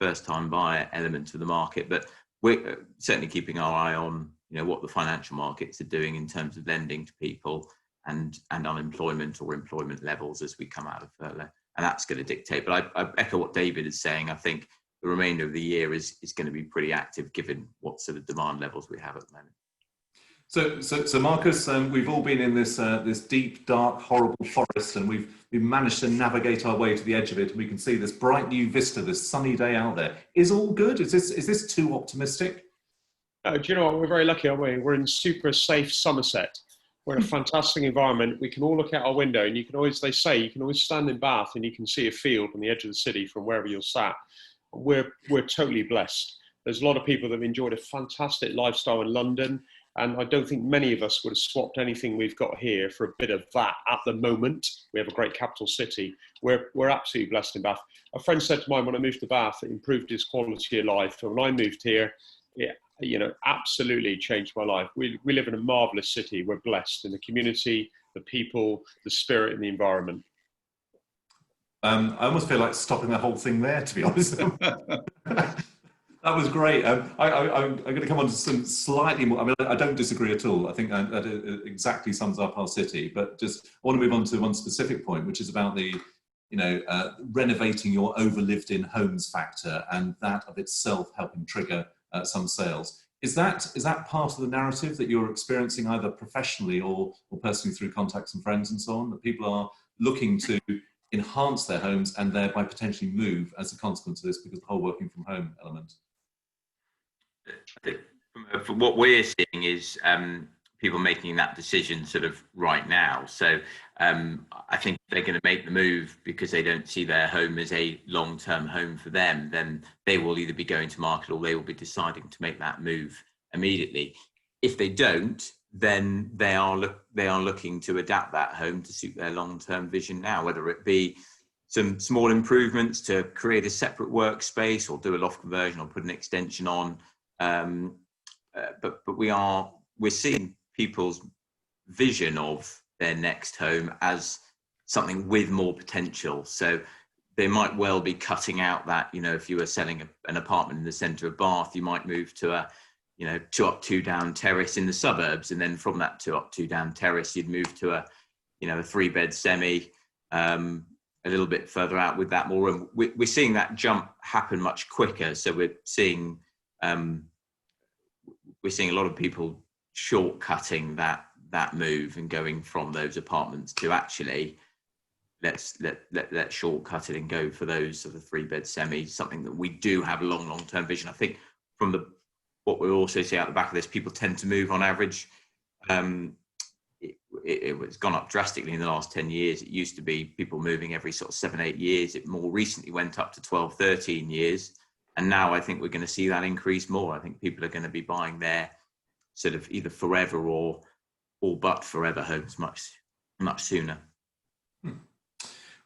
first-time buyer element of the market, but we're certainly keeping our eye on what the financial markets are doing in terms of lending to people and unemployment or employment levels as we come out of furlough, and that's going to dictate. But I echo what David is saying. I think the remainder of the year is going to be pretty active given what sort of demand levels we have at the moment. So Marcus, we've all been in this deep, dark, horrible forest, and we've managed to navigate our way to the edge of it. And we can see this bright new vista, this sunny day out there. Is all good? Is this too optimistic? Do you know what? We're very lucky, aren't we? We're in super safe Somerset. We're in a fantastic environment. We can all look out our window, and you can always stand in Bath and you can see a field on the edge of the city from wherever you're sat. We're totally blessed. There's a lot of people that have enjoyed a fantastic lifestyle in London. And I don't think many of us would have swapped anything we've got here for a bit of that at the moment. We have a great capital city. We're absolutely blessed in Bath. A friend said to mine when I moved to Bath, it improved his quality of life. And when I moved here, it absolutely changed my life. We live in a marvellous city. We're blessed in the community, the people, the spirit and the environment. I almost feel like stopping the whole thing there, to be honest. That was great. I'm going to come on to some slightly more. I mean, I don't disagree at all. I think that it exactly sums up our city. But just I want to move on to one specific point, which is about the, renovating your overlived-in homes factor, and that of itself helping trigger some sales. Is that part of the narrative that you're experiencing either professionally or personally through contacts and friends and so on, that people are looking to enhance their homes and thereby potentially move as a consequence of this because of the whole working from home element? I think from what we're seeing is people making that decision sort of right now. So I think they're going to make the move because they don't see their home as a long-term home for them. Then they will either be going to market or they will be deciding to make that move immediately. If they don't, then they are looking to adapt that home to suit their long-term vision now, whether it be some small improvements to create a separate workspace or do a loft conversion or put an extension on. But we're seeing people's vision of their next home as something with more potential. So they might well be cutting out that, you know, if you were selling an apartment in the centre of Bath, you might move to a, you know, 2 up, 2 down terrace in the suburbs. And then from that 2 up, 2 down terrace, you'd move to a, you know, a 3-bed semi, a little bit further out with that more room. We're seeing that jump happen much quicker. So we're seeing a lot of people shortcutting that move and going from those apartments to actually let's shortcut it and go for those sort of 3-bed semis, something that we do have a long-term vision. I think from what we also see out the back of this, people tend to move on average. It's gone up drastically in the last 10 years. It used to be people moving every sort of 7-8 years. It more recently went up to 12-13 years. And now I think we're going to see that increase more. I think people are going to be buying their sort of either forever or but forever homes much sooner.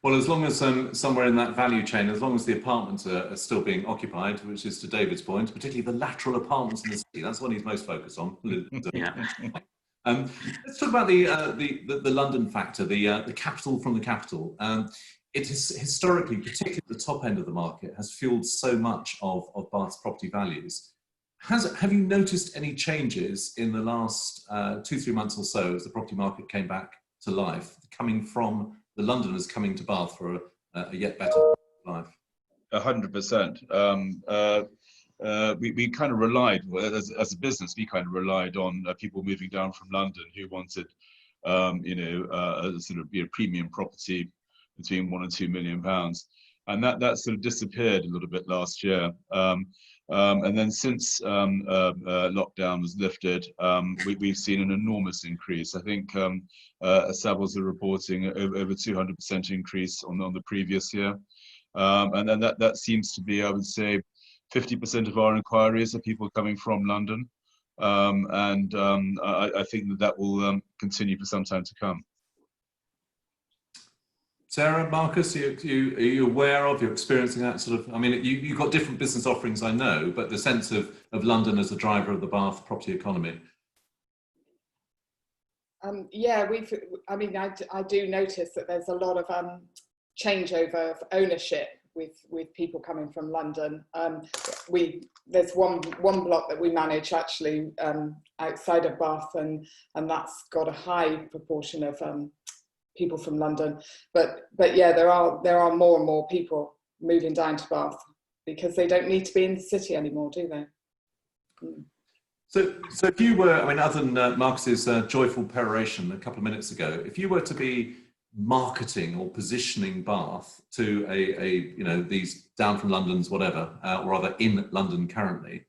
Well, as long as somewhere in that value chain, as long as the apartments are still being occupied, which is to David's point, particularly the lateral apartments in the city, that's what he's most focused on. Yeah. Let's talk about the London factor, the capital from the capital. It is historically, particularly at the top end of the market, has fueled so much of Bath's property values. Have you noticed any changes in the last 2-3 months or so as the property market came back to life, coming from the Londoners coming to Bath for a yet better life? 100%. We kind of relied, as a business, we kind of relied on people moving down from London who wanted, a sort of premium property between £1 and £2 million, and that sort of disappeared a little bit last year. And then since lockdown was lifted, we've seen an enormous increase. I think Savills are reporting over 200% increase on the previous year, and then that seems to be, I would say, 50% of our inquiries are people coming from London, and I think that will continue for some time to come. Sarah, Marcus, are you aware of, you're experiencing that sort of, I mean, you've got different business offerings, I know, but the sense of London as a driver of the Bath property economy? Yeah, I do notice that there's a lot of changeover of ownership with people coming from London. There's one block that we manage actually outside of Bath, and that's got a high proportion of people from London. But yeah, there are more and more people moving down to Bath because they don't need to be in the city anymore, do they? So if you were, I mean, other than Marcus's joyful peroration a couple of minutes ago, if you were to be marketing or positioning Bath to these down from London's whatever, or rather in London currently,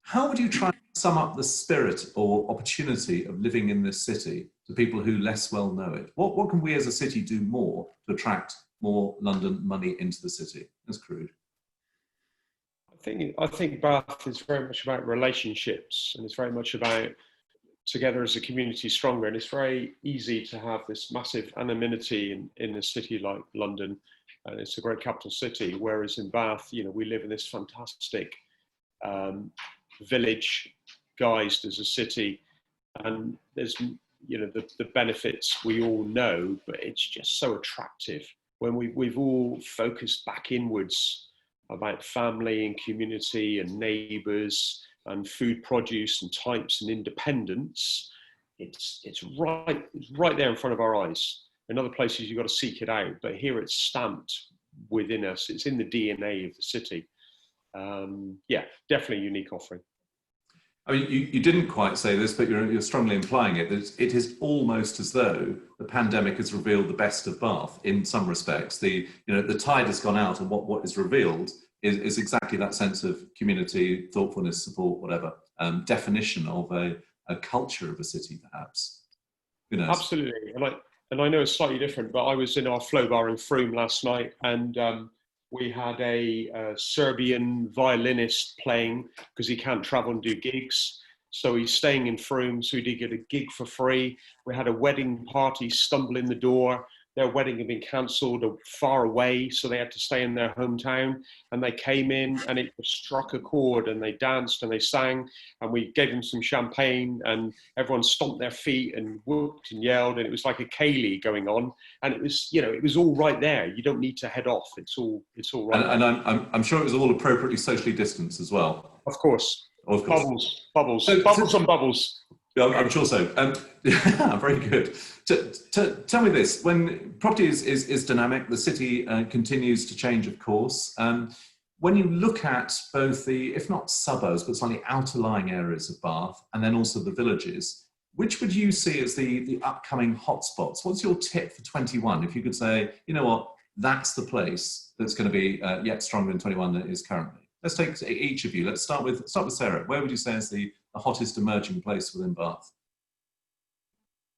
how would you try and sum up the spirit or opportunity of living in this city to people who less well know it? What can we as a city do more to attract more London money into the city? That's crude. I think Bath is very much about relationships, and it's very much about together as a community stronger. And it's very easy to have this massive anonymity in a city like London, and it's a great capital city. Whereas in Bath, we live in this fantastic village guised as a city, and there's the benefits we all know, but it's just so attractive when we've all focused back inwards about family and community and neighbours and food produce and types and independence. It's right there in front of our eyes. In other places you've got to seek it out, but here it's stamped within us. It's in the DNA of the city. Yeah, definitely a unique offering. I mean, you didn't quite say this, but you're strongly implying it, that it is almost as though the pandemic has revealed the best of Bath in some respects. The tide has gone out, and what is revealed is exactly that sense of community, thoughtfulness, support, whatever, definition of a culture of a city, perhaps. Who knows? Absolutely, and I know it's slightly different, but I was in our Flow Bar in Frome last night, and we had a Serbian violinist playing because he can't travel and do gigs. So he's staying in Frome, so he did get a gig for free. We had a wedding party stumble in the door. Their wedding had been cancelled far away, so they had to stay in their hometown. And they came in and it struck a chord, and they danced and they sang, and we gave them some champagne, and everyone stomped their feet and whooped and yelled, and it was like a ceilidh going on. And it was, you know, it was all right there. You don't need to head off. It's all right. And I'm sure it was all appropriately socially distanced as well. Of course. Of course. Bubbles on bubbles. Yeah, I'm sure so. Very good. Tell me this: when property is dynamic, the city continues to change, of course. When you look at both the, if not suburbs, but slightly outer-lying areas of Bath, and then also the villages, which would you see as the upcoming hotspots? What's your tip for 21? If you could say, you know what, that's the place that's going to be yet stronger in 21 than it is currently. Let's take each of you. Let's start with Sarah. Where would you say is the hottest emerging place within Bath?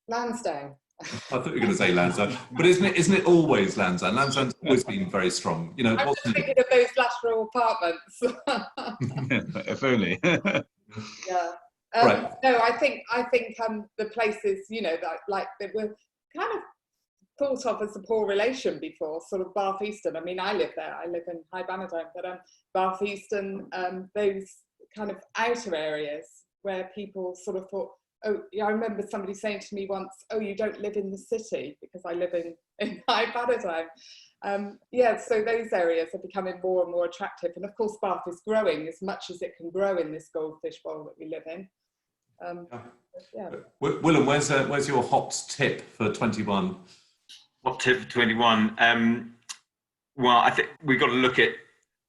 Lansdowne. I thought you were going to say Lansdowne, but isn't it always Lansdowne? Lansdowne's always been very strong. You know, I'm just thinking of those lateral apartments. If only. Yeah. Right. No, I think the places, you know, that were kind of thought of as a poor relation before, sort of Bath Eastern. I mean, I live there. I live in High Bannerton, but Bath Eastern, those kind of outer areas where people sort of thought, oh, yeah, I remember somebody saying to me once, oh, you don't live in the city, because I live in High Bannerton. Yeah, so those areas are becoming more and more attractive. And of course, Bath is growing as much as it can grow in this goldfish bowl that we live in. Yeah. Willem, where's your hot tip for 21? Hot tip for 21? Well, I think we've got to look at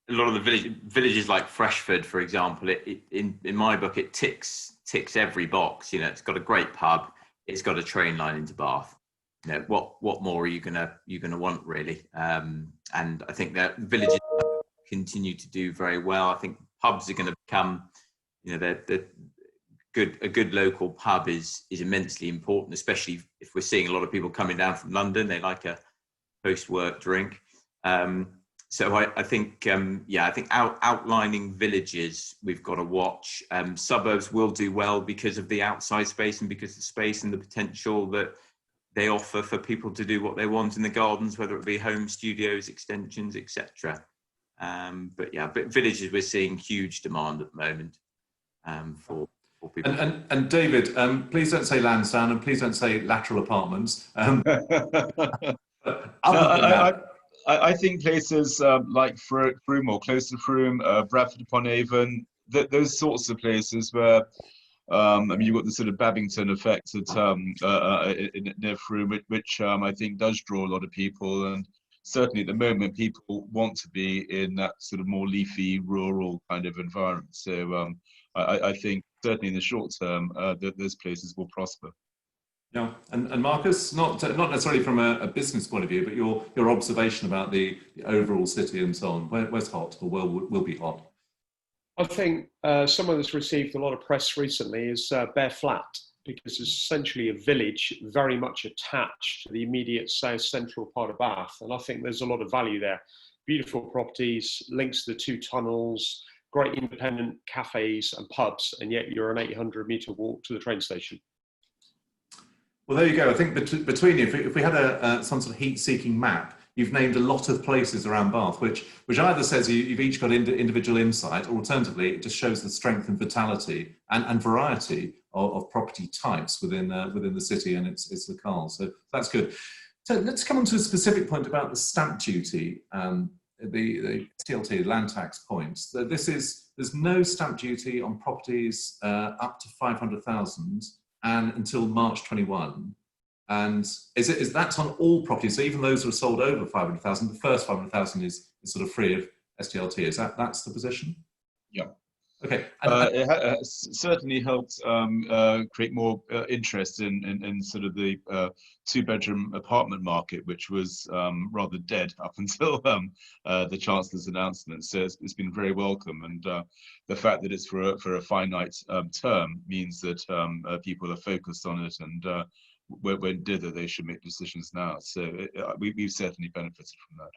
a lot of the villages like Freshford, for example. In my book, it ticks every box. You know, it's got a great pub, it's got a train line into Bath. You know, what more are you gonna want, really? And I think that villages continue to do very well. I think pubs are going to become, you know, a good local pub is immensely important, especially if we're seeing a lot of people coming down from London. They like a post-work drink. So I think outlining villages we've got to watch. Suburbs will do well because of the outside space and because of the space and the potential that they offer for people to do what they want in the gardens, whether it be home studios, extensions, etc. But villages, we're seeing huge demand at the moment for people. And David, please don't say Lansdowne, and please don't say lateral apartments. I think places like Frome or close to Frome, Bradford upon Avon, those sorts of places where, I mean, you've got the sort of Babington effect near Frome, which I think does draw a lot of people. And certainly at the moment, people want to be in that sort of more leafy, rural kind of environment. So I think certainly in the short term, those places will prosper. Yeah, and Marcus, not necessarily from a business point of view, but your observation about the overall city and so on. Where's hot, or will be hot? I think someone that's received a lot of press recently is Bear Flat, because it's essentially a village very much attached to the immediate south central part of Bath, and I think there's a lot of value there. Beautiful properties, links to the 2 tunnels, great independent cafes and pubs, and yet you're an 800-metre walk to the train station. Well, there you go. I think between you, if we had some sort of heat-seeking map, you've named a lot of places around Bath, which either says you've each got individual insight, or alternatively, it just shows the strength and vitality and variety of property types within the city and its locales. So that's good. So let's come on to a specific point about the stamp duty, the TLT, land tax points. There's no stamp duty on properties up to 500,000. And until March 21, and is that on all properties? So even those that are sold over 500,000, the first 500,000 is sort of free of SDLT. That's the position? Yeah. Okay. It certainly helped create more interest in sort of the two-bedroom apartment market, which was rather dead up until the Chancellor's announcement. So it's been very welcome, and the fact that it's for a finite term means that people are focused on it, and when did that they should make decisions now. So we've certainly benefited from that.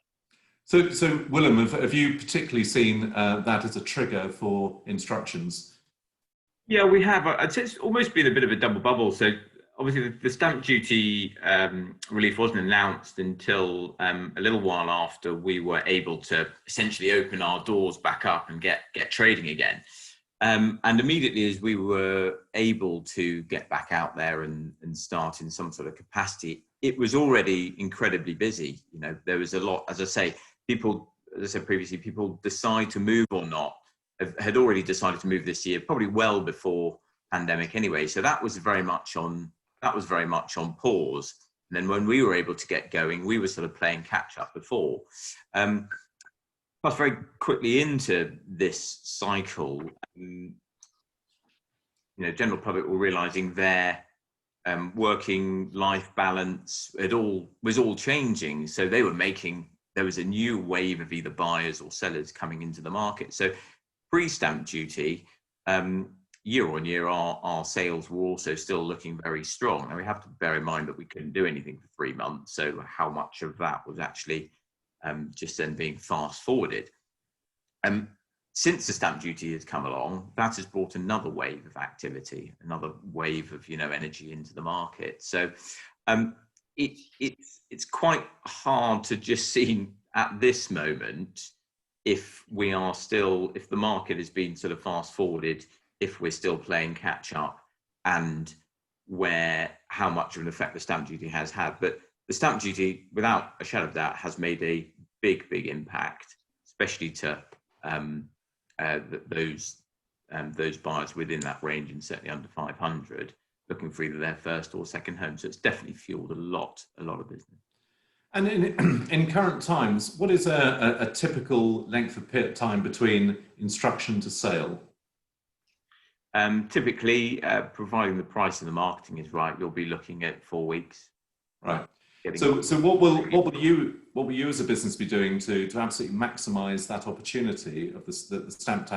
So Willem, have you particularly seen that as a trigger for instructions? Yeah, we have. I'd say it's almost been a bit of a double bubble. So obviously the stamp duty relief wasn't announced until a little while after we were able to essentially open our doors back up and get trading again. And immediately as we were able to get back out there and start in some sort of capacity, it was already incredibly busy. You know, there was a lot, as I say, people, as I said previously, people decide to move or not, had already decided to move this year, probably well before pandemic anyway. So that was very much on pause. And then when we were able to get going, we were sort of playing catch up before. Plus very quickly into this cycle, you know, general public were realizing their working life balance was all changing. So they were there was a new wave of either buyers or sellers coming into the market. So pre-stamp duty, year on year, our sales were also still looking very strong. And we have to bear in mind that we couldn't do anything for 3 months. So how much of that was actually just then being fast forwarded? Since the stamp duty has come along, that has brought another wave of activity, another wave of, you know, energy into the market. So it's quite hard to just see at this moment if the market has been sort of fast forwarded, if we're still playing catch up, and how much of an effect the stamp duty has had. But the stamp duty, without a shadow of doubt, has made a big impact, especially to those buyers within that range, and certainly under 500, looking for either their first or second home. So it's definitely fueled a lot of business. And in current times, what is a typical length of time between instruction to sale? Typically, providing the price and the marketing is right, you'll be looking at 4 weeks. Right. So what will you as a business be doing to absolutely maximise that opportunity of that the stamp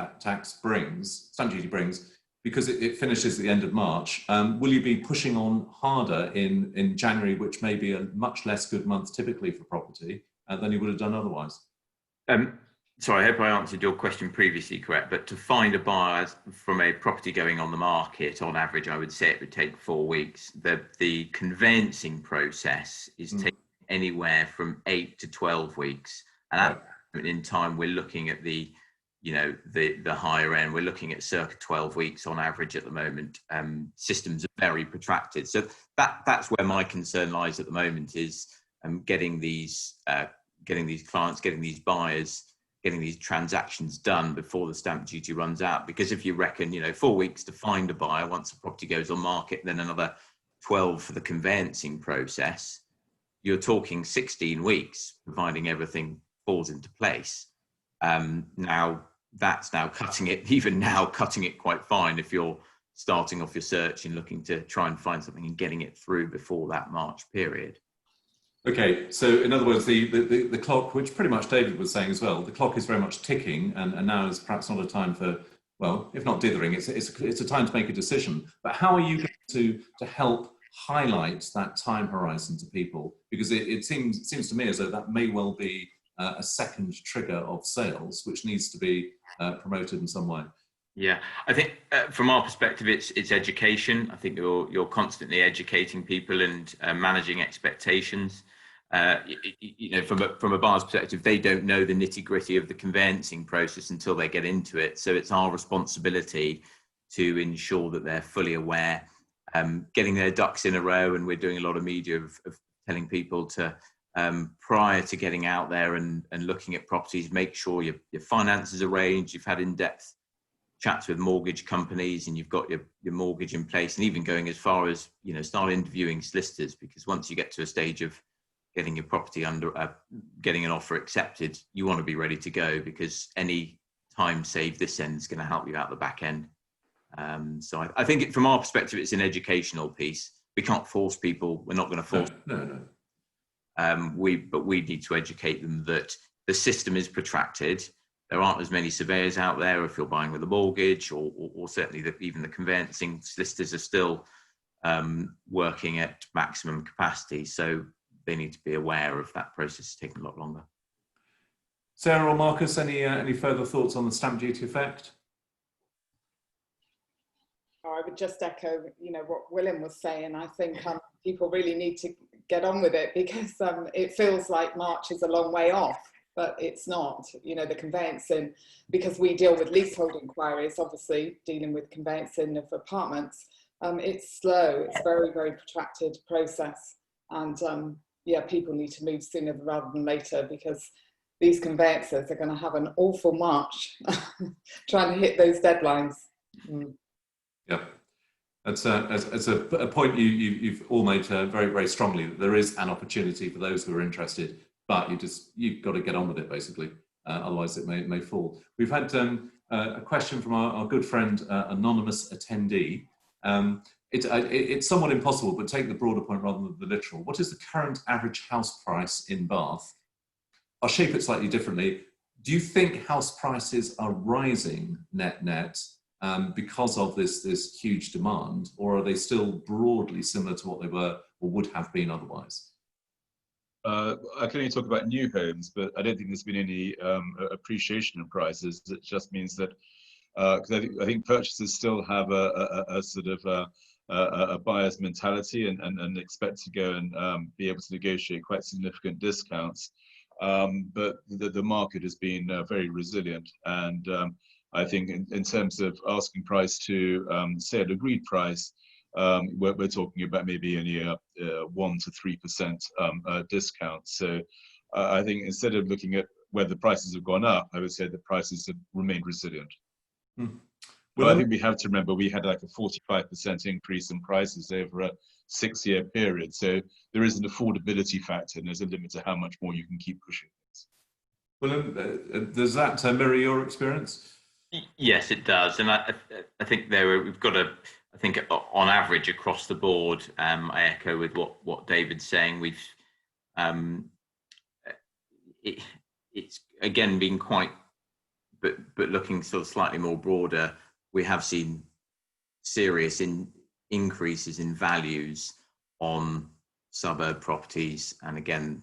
duty brings, because it finishes at the end of March? Will you be pushing on harder in January, which may be a much less good month typically for property, than you would have done otherwise? Sorry, I hope I answered your question previously correct, but to find a buyer from a property going on the market, on average, I would say it would take 4 weeks. The conveyancing process is taking anywhere from 8 to 12 weeks. And at that point in time, we're looking at the higher end. We're looking at circa 12 weeks on average at the moment. Systems are very protracted. So that's where my concern lies at the moment, is getting these clients, getting these buyers, getting these transactions done before the stamp duty runs out. Because if you reckon, 4 weeks to find a buyer once the property goes on market, then another 12 for the conveyancing process, you're talking 16 weeks, providing everything falls into place. Now that's cutting it quite fine if you're starting off your search and looking to try and find something and getting it through before that March period. Okay, so in other words, the clock, which pretty much David was saying as well, the clock is very much ticking, and now is perhaps not a time for, well, if not dithering, it's a time to make a decision. But how are you going to help highlight that time horizon to people? Because it seems to me as though that may well be a second trigger of sales, which needs to be promoted in some way. Yeah, I think from our perspective, it's education. I think you're constantly educating people and managing expectations. From a buyer's perspective, they don't know the nitty-gritty of the conveyancing process until they get into it. So it's our responsibility to ensure that they're fully aware, getting their ducks in a row. And we're doing a lot of media of telling people to, prior to getting out there and looking at properties, make sure your finances are arranged, you've had in-depth chats with mortgage companies, and you've got your mortgage in place, and even going as far as, start interviewing solicitors, because once you get to a stage of getting your property getting an offer accepted, you want to be ready to go, because any time saved this end is going to help you out the back end. So I think from our perspective, it's an educational piece. We can't force people. We're not going to force. No. But we need to educate them that the system is protracted. There aren't as many surveyors out there if you're buying with a mortgage, or certainly even the conveyancing solicitors are still working at maximum capacity. So they need to be aware of that process taking a lot longer. Sarah or Marcus, any further thoughts on the stamp duty effect? I would just echo, what William was saying. I think people really need to get on with it, because it feels like March is a long way off, but it's not. The conveyancing, because we deal with leasehold inquiries, obviously dealing with conveyancing of apartments, it's slow. It's a very, very protracted process, and people need to move sooner rather than later, because these conveyancers are going to have an awful march trying to hit those deadlines. Yeah, that's a point you've all made very, very strongly, that there is an opportunity for those who are interested, but you've got to get on with it, basically. Otherwise it may fall. We've had a question from our good friend, anonymous attendee. It's somewhat impossible, but take the broader point rather than the literal. What is the current average house price in Bath? I'll shape it slightly differently. Do you think house prices are rising net because of this huge demand, or are they still broadly similar to what they were or would have been otherwise? I can only talk about new homes, but I don't think there's been any appreciation in prices. It just means that because I think purchasers still have a sort of a buyer's mentality and expect to go and be able to negotiate quite significant discounts. But the market has been very resilient, and I think in terms of asking price to say an agreed price, we're talking about maybe only a 1 to 3% discount. So I think instead of looking at where the prices have gone up, I would say the prices have remained resilient. Well, I think we have to remember we had like a 45% increase in prices over a 6-year period. So there is an affordability factor, and there's a limit to how much more you can keep pushing things. Well, does that mirror your experience? Yes, it does, and I think we've got I think on average across the board, I echo with what David's saying. We've it's again been quite, but looking sort of slightly more broader, we have seen serious increases in values on suburb properties, and again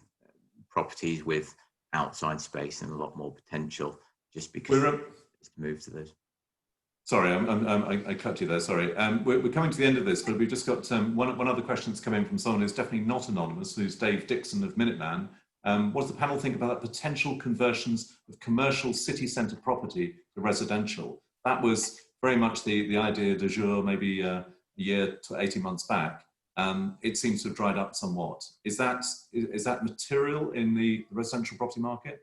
properties with outside space and a lot more potential, just because it's move to those. Sorry, I cut you there. Sorry. We're coming to the end of this, but we've just got one other question that's come in from someone who's definitely not anonymous, who's Dave Dixon of Minuteman. What does the panel think about potential conversions of commercial city centre property to residential? That was very much the idea du jour, maybe a year to 18 months back. It seems to have dried up somewhat. Is that material in the residential property market?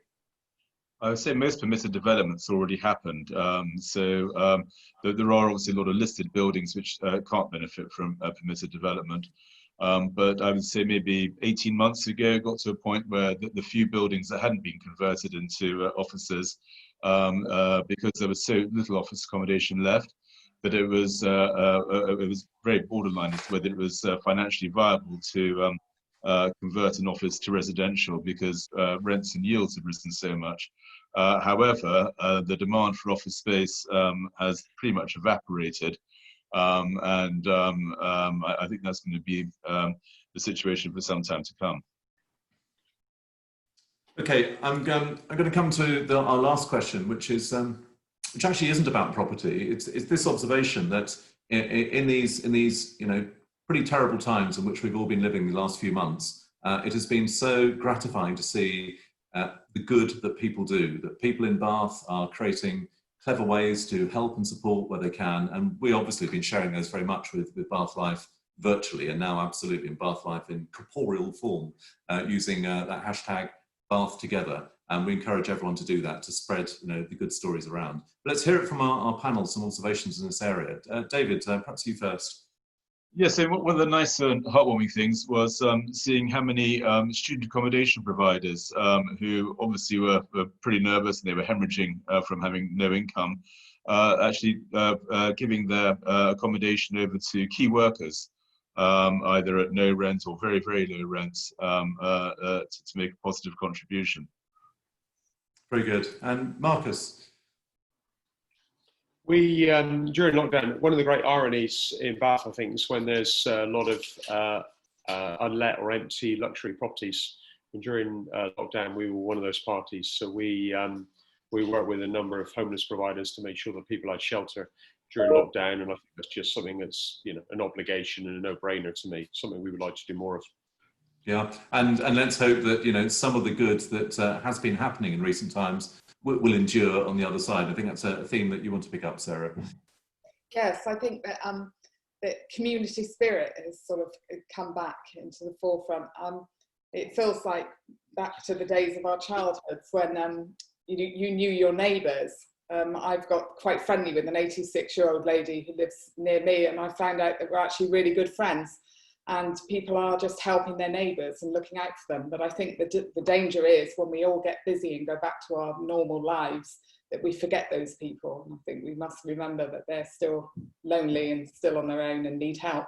I would say most permitted developments already happened. There are obviously a lot of listed buildings which can't benefit from permitted development. But I would say maybe 18 months ago, got to a point where the few buildings that hadn't been converted into offices, because there was so little office accommodation left, that it was very borderline as to whether it was financially viable to convert an office to residential, because rents and yields have risen so much. However, the demand for office space has pretty much evaporated, and I think that's going to be the situation for some time to come. Okay, I'm going to come to our last question, which which actually isn't about property. It's this observation that in these pretty terrible times in which we've all been living the last few months, it has been so gratifying to see the good that people do, that people in Bath are creating clever ways to help and support where they can. And we obviously have been sharing those very much with Bath Life virtually, and now absolutely in Bath Life in corporeal form, using that hashtag Bath Together. And we encourage everyone to do that, to spread the good stories around. But let's hear it from our panel, some observations in this area. David, perhaps you first. Yes, so one of the nice and heartwarming things was seeing how many student accommodation providers who obviously were pretty nervous and they were hemorrhaging from having no income, actually giving their accommodation over to key workers, either at no rent or very, very low rents, to make a positive contribution. Very good. And Marcus? We, during lockdown, one of the great ironies in Bath, I think, is when there's a lot of unlet or empty luxury properties. And during lockdown, we were one of those parties. So we worked with a number of homeless providers to make sure that people had shelter during lockdown. And I think that's just something that's, you know, an obligation and a no-brainer to me, something we would like to do more of. Yeah, and let's hope that, you know, some of the good that has been happening in recent times will endure on the other side. I think that's a theme that you want to pick up, Sarah. Yes, I think that that community spirit has sort of come back into the forefront. It feels like back to the days of our childhoods when you knew your neighbours. I've got quite friendly with an 86-year-old lady who lives near me, and I found out that we're actually really good friends. And people are just helping their neighbours and looking out for them. But I think the danger is when we all get busy and go back to our normal lives, that we forget those people. And I think we must remember that they're still lonely and still on their own and need help.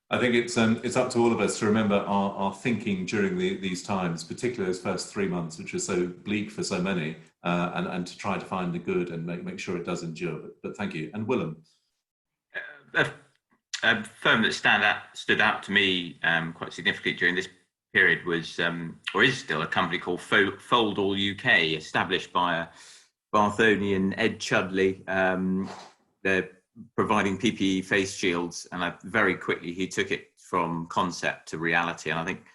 I think it's up to all of us to remember our thinking during these times, particularly those first 3 months, which are so bleak for so many, and to try to find the good and make sure it does endure. But thank you. And Willem? A firm that stood out to me quite significantly during this period was, or is still, a company called Fold All UK, established by a Bathonian, Ed Chudley. They're providing PPE face shields, and very quickly he took it from concept to reality. And I think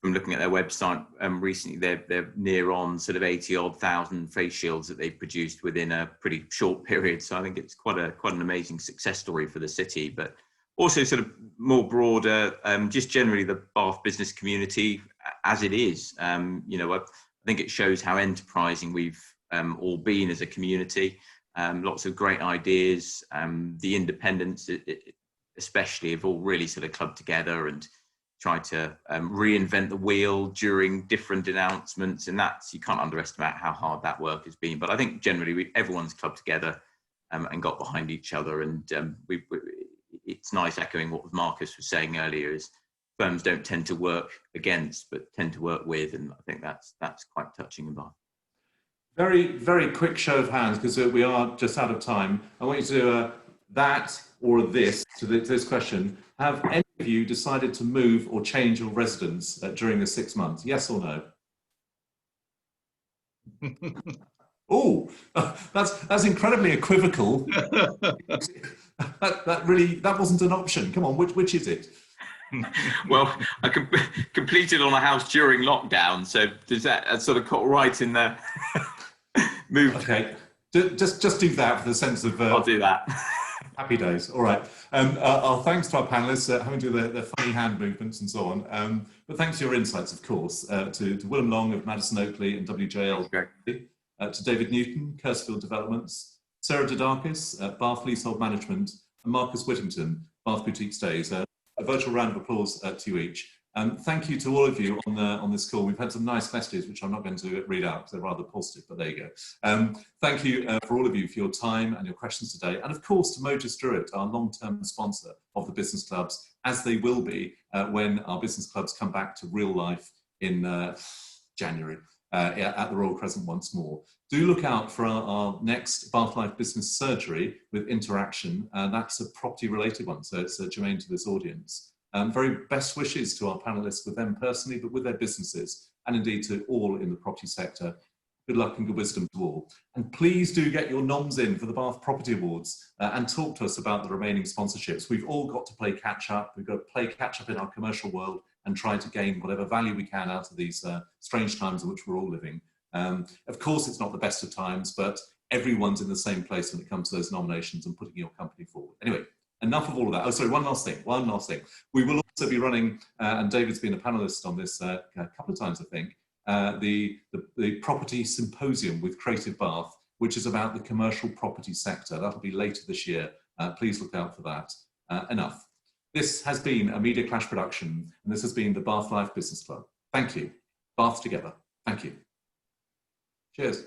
from looking at their website recently, they're near on sort of 80,000 face shields that they've produced within a pretty short period. So I think it's quite an amazing success story for the city, but also sort of more broader, just generally the Bath business community as it is. You know, I think it shows how enterprising we've all been as a community. Lots of great ideas. The independents, especially, have all really sort of clubbed together and tried to reinvent the wheel during different announcements. And you can't underestimate how hard that work has been. But I think generally everyone's clubbed together and got behind each other. And it's nice, echoing what Marcus was saying earlier, is firms don't tend to work against, but tend to work with. And I think that's quite touching in Bath. Very, very quick show of hands, because we are just out of time. I want you to do that or this to this question. Have any of you decided to move or change your residence during the 6 months? Yes or no? Oh, that's incredibly equivocal. that wasn't an option. Come on, which is it? Well, I completed on a house during lockdown, so does that sort of cut right in there? Move. Okay, just do that for the sense of. I'll do that. Happy days. All right. Our thanks to our panelists, having to do their funny hand movements and so on. But thanks for your insights, of course, to Willem Long of Madison Oakley and WJL, to David Newton, Kersfield Developments, Sarah Didakis, Bath Leasehold Management, and Marcus Whittington, Bath Boutique Stays. A virtual round of applause to you each. Thank you to all of you on this call. We've had some nice messages, which I'm not going to read out because they're rather positive, but there you go. Thank you for all of you for your time and your questions today. And of course, to Motor Druitt, our long-term sponsor of the business clubs, as they will be when our business clubs come back to real life in January at the Royal Crescent once more. Do look out for our next Bath Life Business Surgery with Interaction. That's a property-related one, so it's germane to this audience. Very best wishes to our panelists, with them personally, but with their businesses, and indeed to all in the property sector. Good luck and good wisdom to all. And please do get your noms in for the Bath Property Awards and talk to us about the remaining sponsorships. We've all got to play catch up. We've got to play catch up in our commercial world and try to gain whatever value we can out of these strange times in which we're all living. Of course, it's not the best of times, but everyone's in the same place when it comes to those nominations and putting your company forward. Anyway, enough of all of that. Oh, sorry, one last thing. We will also be running, and David's been a panelist on this a couple of times, I think, the Property Symposium with Creative Bath, which is about the commercial property sector. That'll be later this year. Please look out for that. enough. This has been a Media Clash production, and this has been the Bath Life Business Club. Thank you. Bath together. Thank you. Cheers.